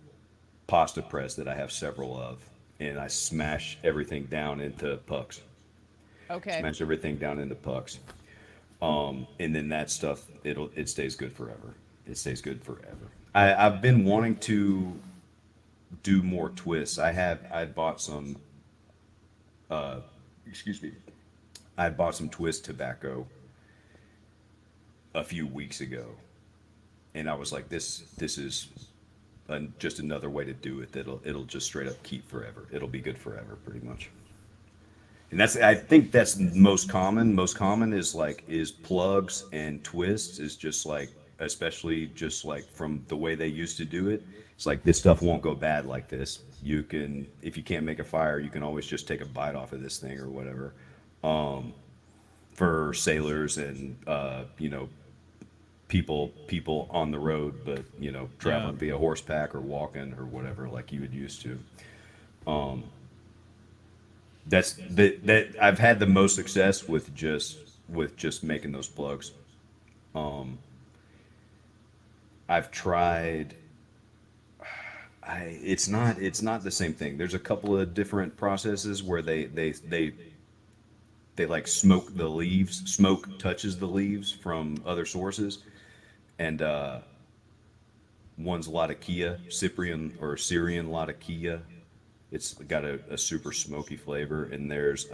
pasta press that I have several of, and I smash everything down into pucks. Okay. Smash everything down into pucks. And then that stuff it stays good forever. It stays good forever. I've been wanting to do more twists. I'd bought some excuse me. I had bought some twist tobacco a few weeks ago, and I was like, this is just another way to do it. It'll just straight up keep forever. It'll be good forever, pretty much. And that's I think that's most common. Most common is plugs and twists is just like especially just like from the way they used to do it. It's like this stuff won't go bad like this. You can if you can't make a fire, you can always just take a bite off of this thing or whatever. For sailors and people on the road, but Yeah. traveling via horseback or walking or whatever like you would used to. That I've had the most success with just making those plugs. I've tried it's not the same thing. There's a couple of different processes where they like smoke the leaves. Smoke touches the leaves from other sources, and one's Latakia, Cyprian or Syrian Latakia. It's got a super smoky flavor, and there's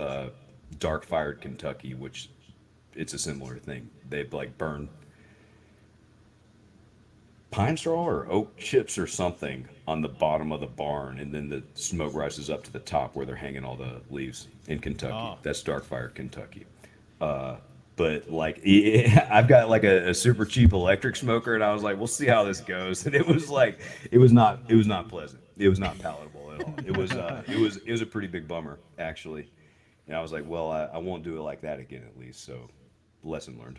dark fired Kentucky, which it's a similar thing. They like burn pine straw or oak chips or something on the bottom of the barn, and then the smoke rises up to the top where they're hanging all the leaves in Kentucky. Oh. That's dark fire Kentucky. But like I've got like a super cheap electric smoker, and I was like, we'll see how this goes. And it was like it was not pleasant. It was not palatable at all. It was a pretty big bummer actually. And I was like, well, I won't do it like that again at least. So lesson learned.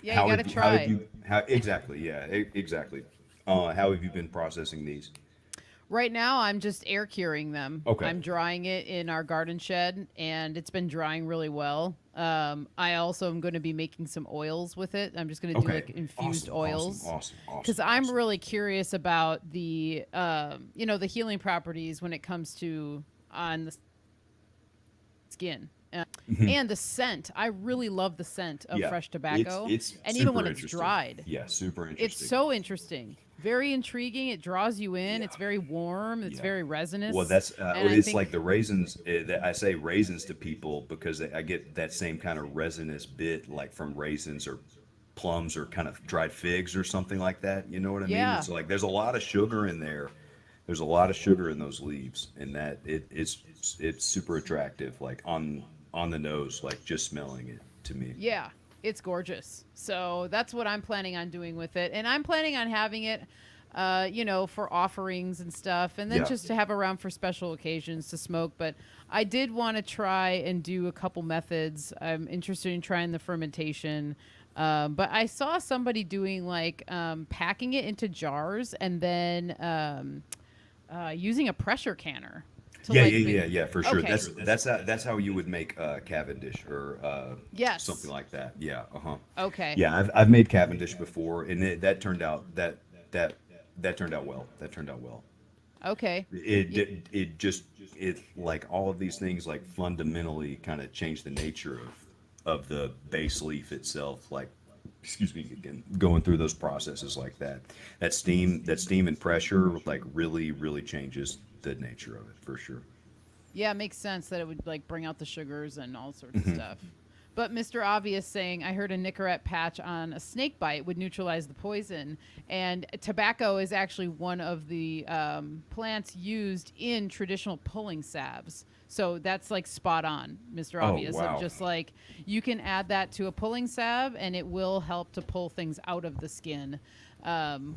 Yeah, you got to try. How exactly? Yeah, exactly. How have you been processing these? Right now, I'm just air curing them. Okay. I'm drying it in our garden shed, and it's been drying really well. I also am going to be making some oils with it. I'm just going to do Okay. like infused Awesome, oils. Awesome. Because I'm really curious about the, the healing properties when it comes to on the skin. And the scent. I really love the scent of fresh tobacco. It's and even when super it's interesting. dried. Yeah, super interesting. It's so interesting. Very intriguing. It draws you in. Yeah. It's very warm. It's Yeah. very resinous. Well, that's And I it's think- like the raisins. I say raisins to people because I get that same kind of resinous bit, like from raisins or plums or kind of dried figs or something like that. You know what I mean? Yeah. It's like there's a lot of sugar in there. There's a lot of sugar in those leaves, and that it's super attractive, like on the nose, like just smelling it to me. Yeah, it's gorgeous. So that's what I'm planning on doing with it. And I'm planning on having it, for offerings and stuff, and then Yeah. just to have around for special occasions to smoke. But I did want to try and do a couple methods. I'm interested in trying the fermentation. But I saw somebody doing like packing it into jars and then using a pressure canner. to, Yeah, like, yeah, for sure. Okay. That's how you would make Cavendish or Yes. something like that. Yeah, Okay. Yeah, I've made Cavendish before, and that turned out that turned out well. That turned out well. Okay. It like all of these things like fundamentally kind of change the nature of the base leaf itself. Like, excuse me again, going through those processes like that. That steam and pressure like really changes the nature of it for sure. Yeah, it makes sense that it would like bring out the sugars and all sorts Mm-hmm. of stuff. But Mr. Obvious saying, I heard a Nicorette patch on a snake bite would neutralize the poison. And tobacco is actually one of the plants used in traditional pulling salves. So that's like spot on, Mr. Oh, Obvious. wow. Of just like you can add that to a pulling salve and it will help to pull things out of the skin,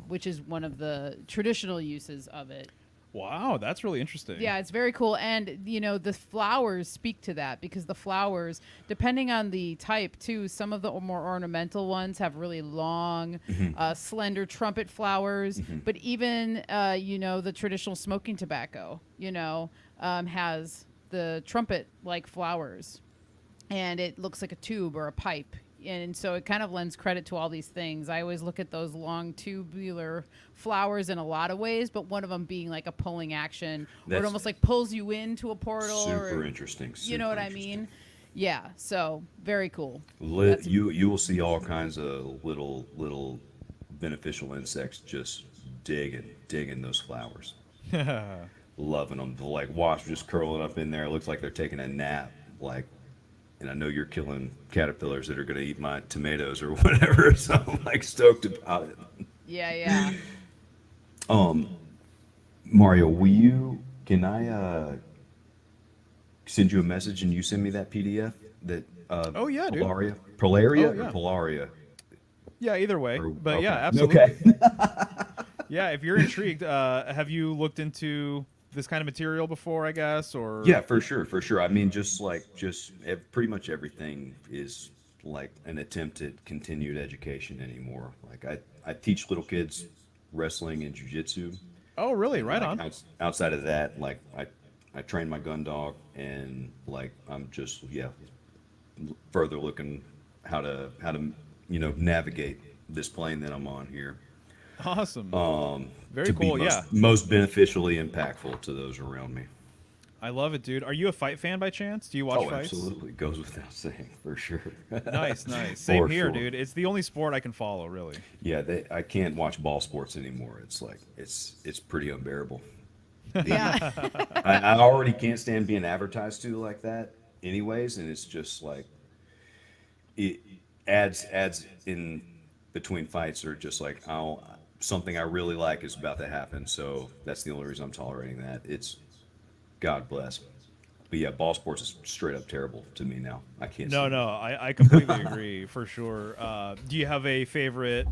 which is one of the traditional uses of it. Wow, that's really interesting. Yeah, it's very cool. And, the flowers speak to that because the flowers, depending on the type, too, some of the more ornamental ones have really long, slender trumpet flowers. But even, the traditional smoking tobacco, has the trumpet-like flowers. And it looks like a tube or a pipe. And so it kind of lends credit to all these things. I always look at those long tubular flowers in a lot of ways, but one of them being like a pulling action, where it That's almost like pulls you into a portal. super or, interesting. You know what I interesting. mean? Yeah. So very cool. You will see all kinds of little beneficial insects just digging those flowers, loving them. The like wasp just curling up in there. It looks like they're taking a nap. Like, and I know you're killing caterpillars that are going to eat my tomatoes or whatever. So I'm like stoked about it. Yeah. Mario, can I send you a message and you send me that PDF that Oh, yeah, dude. Polaria Oh, yeah. or Polaria? Yeah, either way. Or- But okay. yeah, absolutely. Okay. Yeah, if you're intrigued, have you looked into this kind of material before, I guess, or Yeah, for sure. I mean, pretty much everything is like an attempt at continued education anymore. Like I teach little kids wrestling and jujitsu. Oh, really? Right Like, on. outside of that, like I train my gun dog, and like I'm just further looking how to navigate this plane that I'm on here. Awesome. Very to cool. be Yeah. most beneficially impactful to those around me. I love it, dude. Are you a fight fan by chance? Do you watch Oh, fights? absolutely. Goes without saying, for sure. Nice, nice. Same For here, sure. dude. It's the only sport I can follow, really. Yeah, I can't watch ball sports anymore. It's like it's pretty unbearable. Yeah. I already can't stand being advertised to like that, anyways, and it's just like it ads in between fights are just like something I really like is about to happen, so that's the only reason I'm tolerating that. It's God bless. But yeah, ball sports is straight up terrible to me now. I can't No, stand no, I completely agree for sure. Do you have a favorite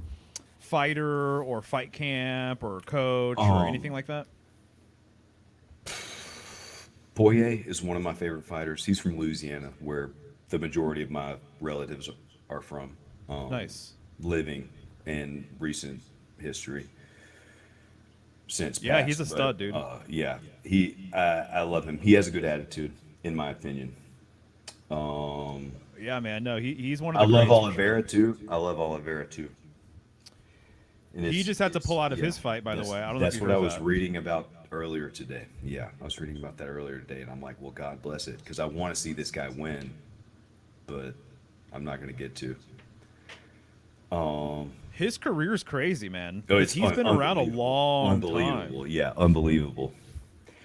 fighter or fight camp or coach it. or anything like that? Poirier is one of my favorite fighters. He's from Louisiana, where the majority of my relatives are from. Nice. Living in recent history since Yeah, past, he's a but, stud, dude. Yeah, I love him. He has a good attitude, in my opinion. Yeah, man. No, he's one of I the love greats for sure. Oliveira too. I love Oliveira too. And He just had to pull out of yeah, his fight, by the that's- way. I don't know if That's you what heard I was that. reading about earlier today. Yeah, I was reading about that earlier today, and I'm like, well, God bless it, because I want to see this guy win, but I'm not going to get to. His career's crazy, man. Oh, 'Cause he's been around a long unbelievable. time. Yeah, unbelievable.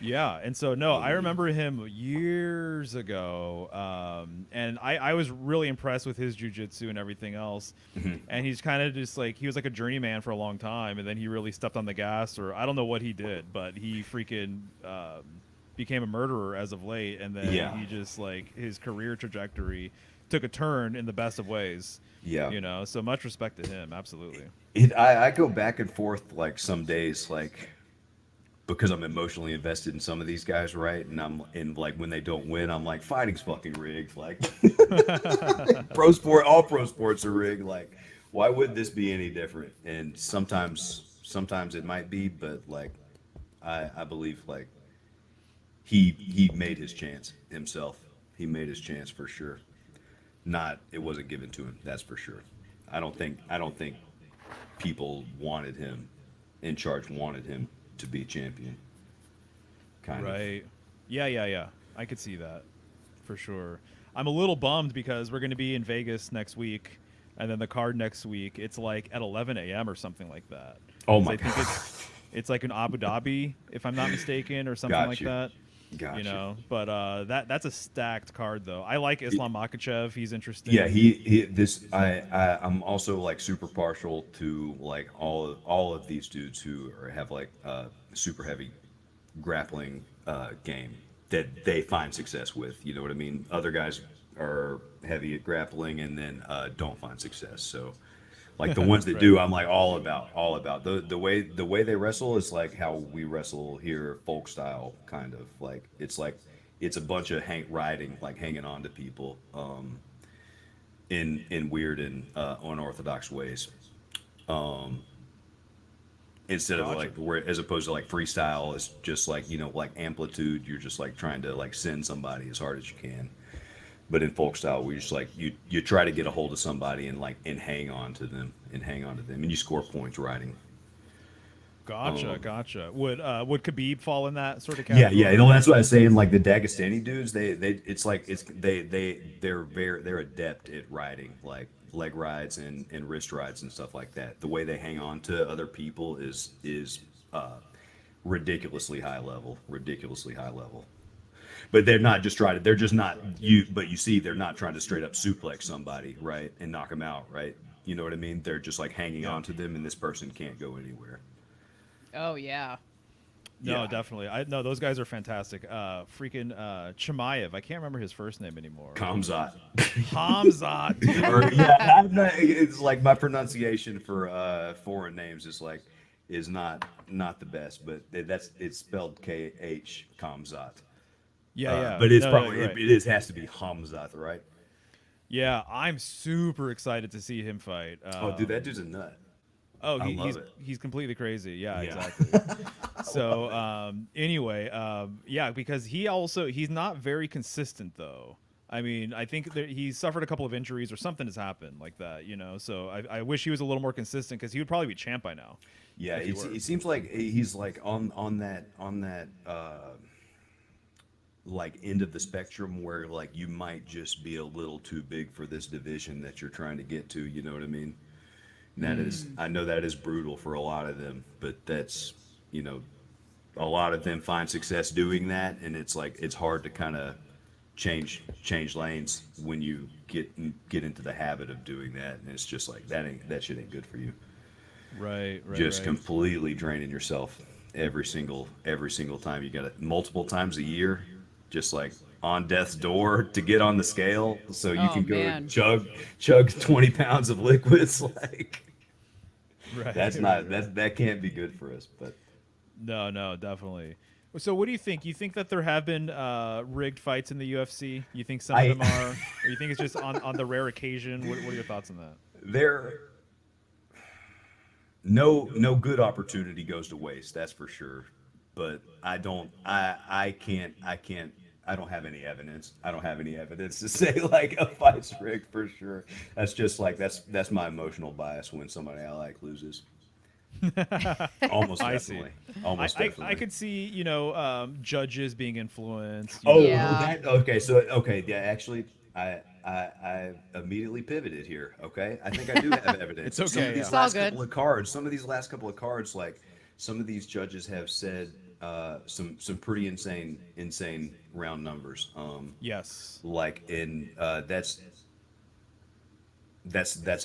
Yeah, and so no, I remember him years ago, and I was really impressed with his jujitsu and everything else. And he's kind of just like he was like a journeyman for a long time, and then he really stepped on the gas, or I don't know what he did, but he freaking became a murderer as of late, and then Yeah. he just like his career trajectory took a turn in the best of ways. Yeah. You know, so much respect to him, absolutely. I go back and forth like some days, like because I'm emotionally invested in some of these guys, right? And I'm in like when they don't win, I'm like fighting's fucking rigged. Like all pro sports are rigged. Like why would this be any different? And sometimes it might be, but like I believe like he made his chance himself. He made his chance for sure. It wasn't given to him, that's for sure. I don't think people wanted him in charge, wanted him to be champion. Kind of. Right. Yeah. I could see that for sure. I'm a little bummed because we're going to be in Vegas next week, and then the card next week. It's like at 11 a.m. or something like that. Oh 'Cause my I think God. it's like in Abu Dhabi, if I'm not mistaken, or something like that. Gotcha. You know, but that's a stacked card though. I like Islam Makhachev. He's interesting. Yeah, I'm also like super partial to like all of these dudes who have like super heavy grappling game that they find success with. You know what I mean? Other guys are heavy at grappling and then don't find success. So like the ones that Right. do, I'm like all about the way they wrestle is like how we wrestle here, folk style kind of like it's a bunch of riding, like hanging on to people in weird and unorthodox ways. Instead of Gotcha. like as opposed to like freestyle is just like, you know, like amplitude, you're just like trying to like send somebody as hard as you can. But in folk style, we just like you try to get a hold of somebody and hang on to them and you score points riding. Gotcha. Would Khabib fall in that sort of Yeah, category? you know that's what I was saying. Like the Dagestani dudes, they're adept at riding, like leg rides and wrist rides and stuff like that. The way they hang on to other people is ridiculously high level. But they're not just trying to. They're just not you. But you see, they're not trying to straight up suplex somebody, right, and knock them out, right. You know what I mean? They're just like hanging on to them, and this person can't go anywhere. Oh yeah. No, Yeah. definitely. No, those guys are fantastic. Freaking Chimaev. I can't remember his first name anymore. Kamzat. Hamzat. dude. Or, yeah, it's like my pronunciation for foreign names is not the best, but it's spelled KH Kamzat. Yeah. But it's No, probably you're right. it has to be Hamzat, right? Yeah, I'm super excited to see him fight. Oh, dude, that dude's a nut. Oh, I love he's it. he's completely crazy. Yeah, Yeah. exactly. So anyway, yeah, because he's not very consistent though. I mean, I think that he suffered a couple of injuries or something has happened like that, you know. So I wish he was a little more consistent because he would probably be champ by now. Yeah, If he were. it seems like he's like on that like end of the spectrum where like you might just be a little too big for this division that you're trying to get to. You know what I mean? And that is, I know that is brutal for a lot of them, but that's, you know, a lot of them find success doing that, and it's like it's hard to kind of change lanes when you get into the habit of doing that, and it's just like that shit ain't good for you. Right, Just completely draining yourself every single time. You got it multiple times a year, just like on death's door to get on the scale so you Oh, can go man. chug 20 pounds of liquids. Like Right. that's not that can't be good for us. But No, definitely. So what do you think? You think that there have been rigged fights in the UFC? You think some of them are? Or you think it's just on the rare occasion? What are your thoughts on that? there no good opportunity goes to waste, that's for sure. But I don't have any evidence. I don't have any evidence to say like a fight's rigged for sure. That's just like that's my emotional bias when somebody I like loses. Almost I see. definitely. Almost definitely. I could see, you know, judges being influenced. Oh, Yeah. that okay. So okay, yeah. Actually, I immediately pivoted here. Okay, I think I do have evidence. It's Some okay, of these yeah. It's all last good. couple of cards. Some of these last couple of cards, like some of these judges have said some pretty insane round numbers. Yes. Like in that's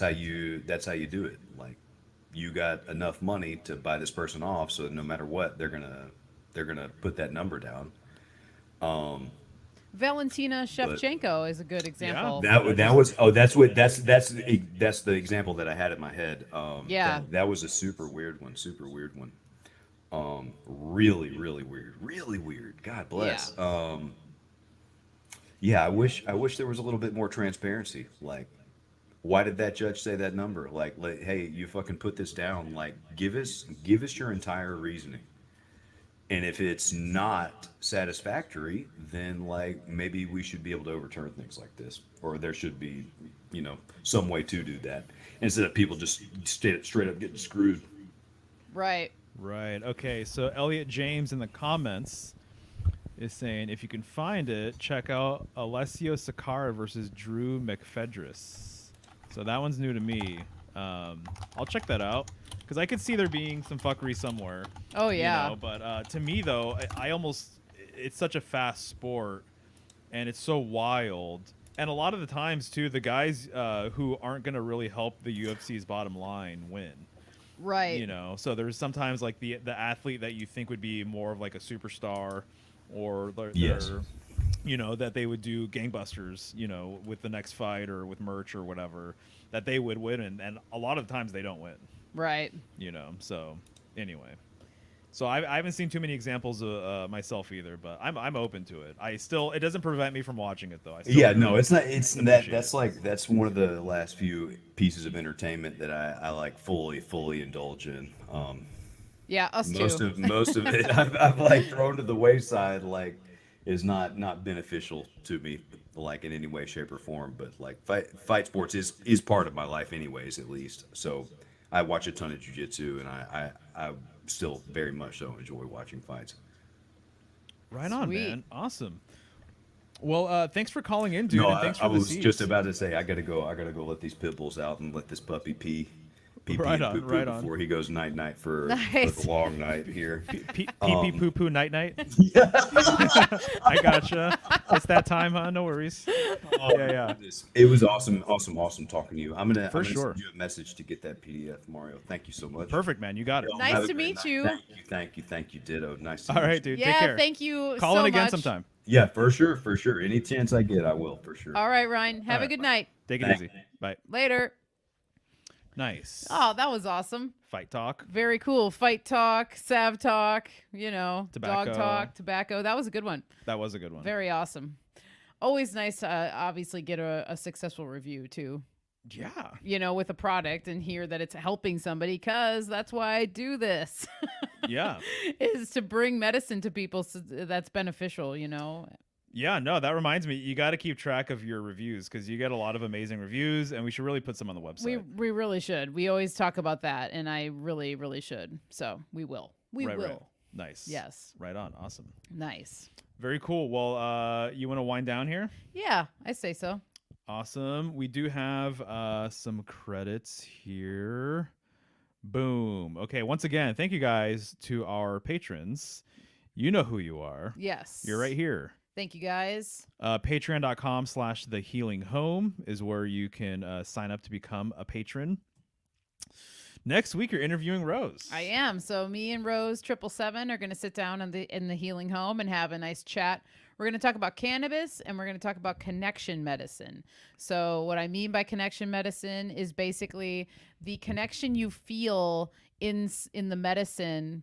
how you do it. Like you got enough money to buy this person off, so no matter what, they're gonna put that number down. Valentina But Shevchenko is a good example. that was oh that's the example that I had in my head. Yeah. That was a super weird one. Super weird one. Really weird. Really weird. God bless. Yeah. Yeah, I wish there was a little bit more transparency. Like, why did that judge say that number? Like, hey, you fucking put this down. Like, give us your entire reasoning. And if it's not satisfactory, then like maybe we should be able to overturn things like this, or there should be, you know, some way to do that instead of people just straight up getting screwed. Right. Right. Okay. So Elliot James in the comments is saying if you can find it, check out Alessio Sakara versus Drew McFedris. So that one's new to me. I'll check that out because I could see there being some fuckery somewhere. Oh, yeah. You know, but to me though, I almost it's such a fast sport and it's so wild. And a lot of the times too, the guys who aren't going to really help the UFC's bottom line win. Right. You know, so there's sometimes like the athlete that you think would be more of like a superstar, or Yes. you know, that they would do gangbusters, you know, with the next fight or with merch or whatever, that they would win, and a lot of times they don't win. Right. You know, so anyway. So I haven't seen too many examples of myself either, but I'm open to it. It doesn't prevent me from watching it though. I still Yeah, really no, it's not. It's that. appreciate That's it. like that's one of the last few pieces of entertainment that I like fully indulge in. Yeah, us too. Most of it I've like thrown to the wayside. Like is not beneficial to me, like in any way, shape, or form. But like fight sports is part of my life, anyways, at least. So I watch a ton of jiu-jitsu, and I still very much so enjoy watching fights. Right on, Sweet. man. Awesome. Well, thanks for calling in, dude. No, and thanks I for the was seeds. just about to say I gotta go let these pit bulls out and let this puppy pee Right and on, poo poo right on. before he goes night for Nice. the long night here. Pee pee poo poo night night. I gotcha. It's that time, huh? No worries. Yeah. It was awesome talking to you. I'm gonna For sure. send you a message to get that PDF, Mario. Thank you so much. Perfect, man. You got it. Nice Have a to great meet night. you. Thank you. Ditto. Nice to All meet right, you. dude. Take Yeah, care. thank you Call so in again much. sometime. Yeah, for sure. Any chance I get, I will for sure. All right, Ryan. Have All a right. good night. Take it Thanks. easy. Bye. Later. Nice. Oh, that was awesome. Fight talk. Very cool. Fight talk, sav talk, you know, Tobacco. dog talk, tobacco. That was a good one. That was a good one. Very awesome. Always nice to obviously get a successful review too, Yeah. you know, with a product and hear that it's helping somebody, because that's why I do this. Yeah. Is to bring medicine to people, so that's beneficial, you know. Yeah, no, that reminds me. You got to keep track of your reviews because you get a lot of amazing reviews, and we should really put some on the website. We really should. We always talk about that, and I really, really should. So we will. We Right. will. Nice. Yes. Right on. Awesome. Nice. Very cool. Well, you want to wind down here? Yeah, I say so. Awesome. We do have some credits here. Boom. Okay. Once again, thank you guys to our patrons. You know who you are. Yes. You're right here. Thank you guys. Patreon.com/thehealinghome is where you can sign up to become a patron. Next week, you're interviewing Rose. I am. So me and Rose 777 are going to sit down in the healing home and have a nice chat. We're going to talk about cannabis and we're going to talk about connection medicine. So what I mean by connection medicine is basically the connection you feel in the medicine.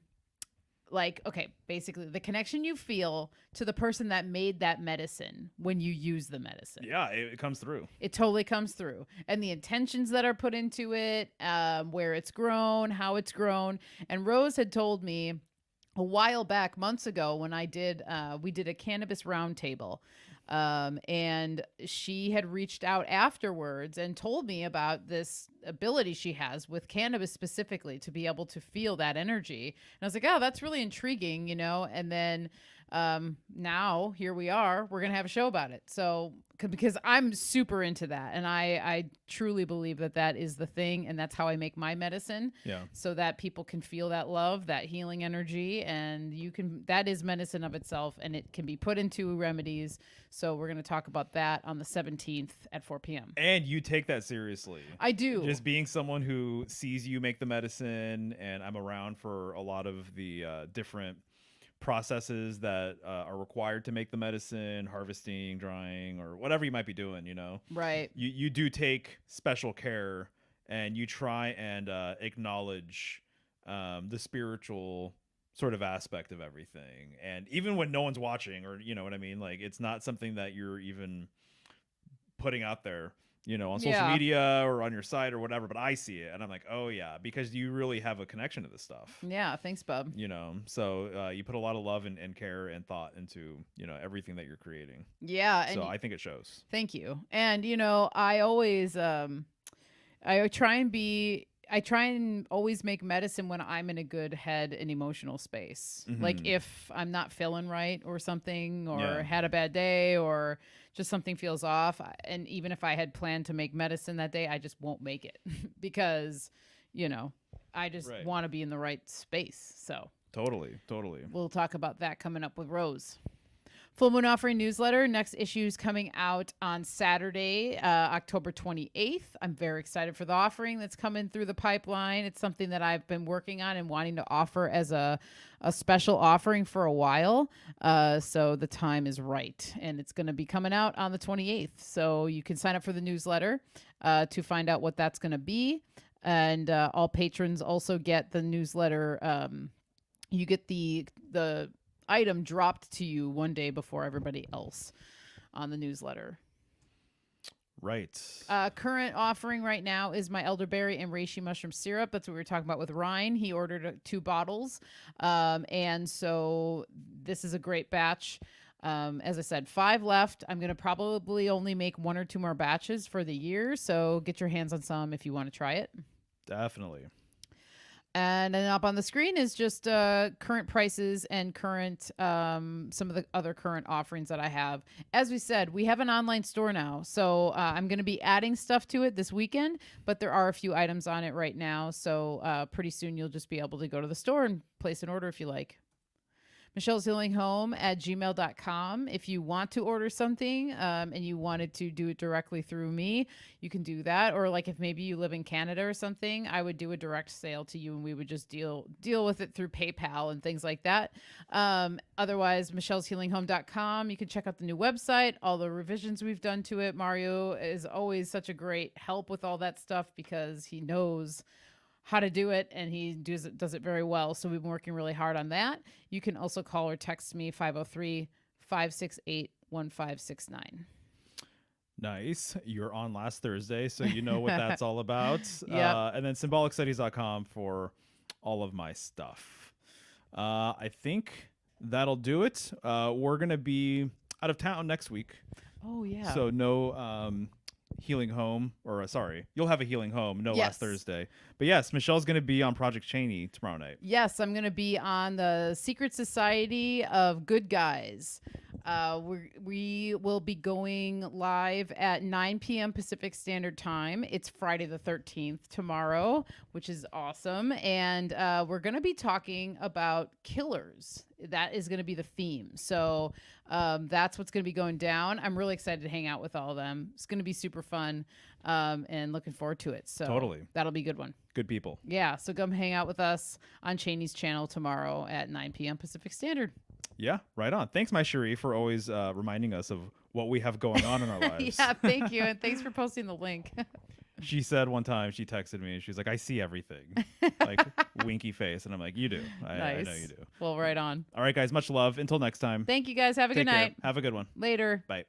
Like, okay, basically the connection you feel to the person that made that medicine when you use the medicine. Yeah, it comes through. It totally comes through. And the intentions that are put into it, where it's grown, how it's grown. And Rose had told me a while back, months ago, when we did a cannabis roundtable. And she had reached out afterwards and told me about this ability she has with cannabis specifically to be able to feel that energy. And I was like, oh, that's really intriguing, and then now here we are, we're going to have a show about it. So because I'm super into that. And I truly believe that is the thing. And that's how I make my medicine. Yeah. So that people can feel that love, that healing energy. And that is medicine of itself. And it can be put into remedies. So we're going to talk about that on the 17th at 4 p.m. And you take that seriously. I do. Just being someone who sees you make the medicine, and I'm around for a lot of the different processes that are required to make the medicine, harvesting, drying, or whatever you might be doing, Right. You do take special care, and you try and acknowledge the spiritual sort of aspect of everything. And even when no one's watching, or you know what I mean, like it's not something that you're even putting out there, on social media or on your site or whatever, but I see it and I'm like, oh yeah, because you really have a connection to this stuff. Yeah. Thanks, bub. So you put a lot of love and care and thought into, everything that you're creating. Yeah. So I think it shows. Thank you. And, I always, I try and always make medicine when I'm in a good head and emotional space. Mm-hmm. Like if I'm not feeling right or something, or Yeah. had a bad day, or just something feels off. And even if I had planned to make medicine that day, I just won't make it because, I just Right. want to be in the right space. So Totally. we'll talk about that coming up with Rose. Full Moon Offering newsletter. Next issue is coming out on Saturday, October 28th. I'm very excited for the offering that's coming through the pipeline. It's something that I've been working on and wanting to offer as a special offering for a while. So the time is right. And it's going to be coming out on the 28th. So you can sign up for the newsletter to find out what that's going to be. And all patrons also get the newsletter. You get the item dropped to you one day before everybody else on the newsletter. Right. Current offering right now is my elderberry and reishi mushroom syrup. That's what we were talking about with Ryan. He ordered 2 bottles. And so this is a great batch. As I said, 5 left. I'm going to probably only make 1 or 2 more batches for the year. So get your hands on some if you want to try it. Definitely. And then up on the screen is just current prices and current some of the other current offerings that I have. As we said, we have an online store now. So I'm going to be adding stuff to it this weekend, but there are a few items on it right now. So pretty soon you'll just be able to go to the store and place an order if you like. michelleshealinghome@gmail.com. If you want to order something and you wanted to do it directly through me, you can do that. Or like if maybe you live in Canada or something, I would do a direct sale to you and we would just deal with it through PayPal and things like that. Otherwise, michelleshealinghome.com. You can check out the new website, all the revisions we've done to it. Mario is always such a great help with all that stuff because he knows how to do it, and he does it very well. So we've been working really hard on that. You can also call or text me 503-568-1569. Nice. You're on last Thursday, so you know what that's all about. Yep. And then symbolicstudies.com for all of my stuff. I think that'll do it. We're going to be out of town next week. Oh yeah. So no healing home, or sorry, you'll have a healing home. No, Yes. last Thursday. But yes, Michelle's going to be on Project Cheney tomorrow night. Yes, I'm going to be on the Secret Society of Good Guys. We will be going live at 9 p.m. Pacific Standard Time. It's Friday the 13th tomorrow, which is awesome. And we're going to be talking about killers. That is going to be the theme. So that's what's going to be going down. I'm really excited to hang out with all of them. It's going to be super fun and looking forward to it. So Totally. That'll be a good one. Good people. Yeah, so come hang out with us on Cheney's channel tomorrow at 9 p.m. Pacific Standard. Yeah, right on. Thanks, my Cherie, for always reminding us of what we have going on in our lives. Yeah, thank you. And thanks for posting the link. She said one time, she texted me, and she's like, I see everything. Like, winky face. And I'm like, you do. I know you do. Well, right on. All right, guys, much love. Until next time. Thank you, guys. Have a Take good care. night. Have a good one. Later. Bye.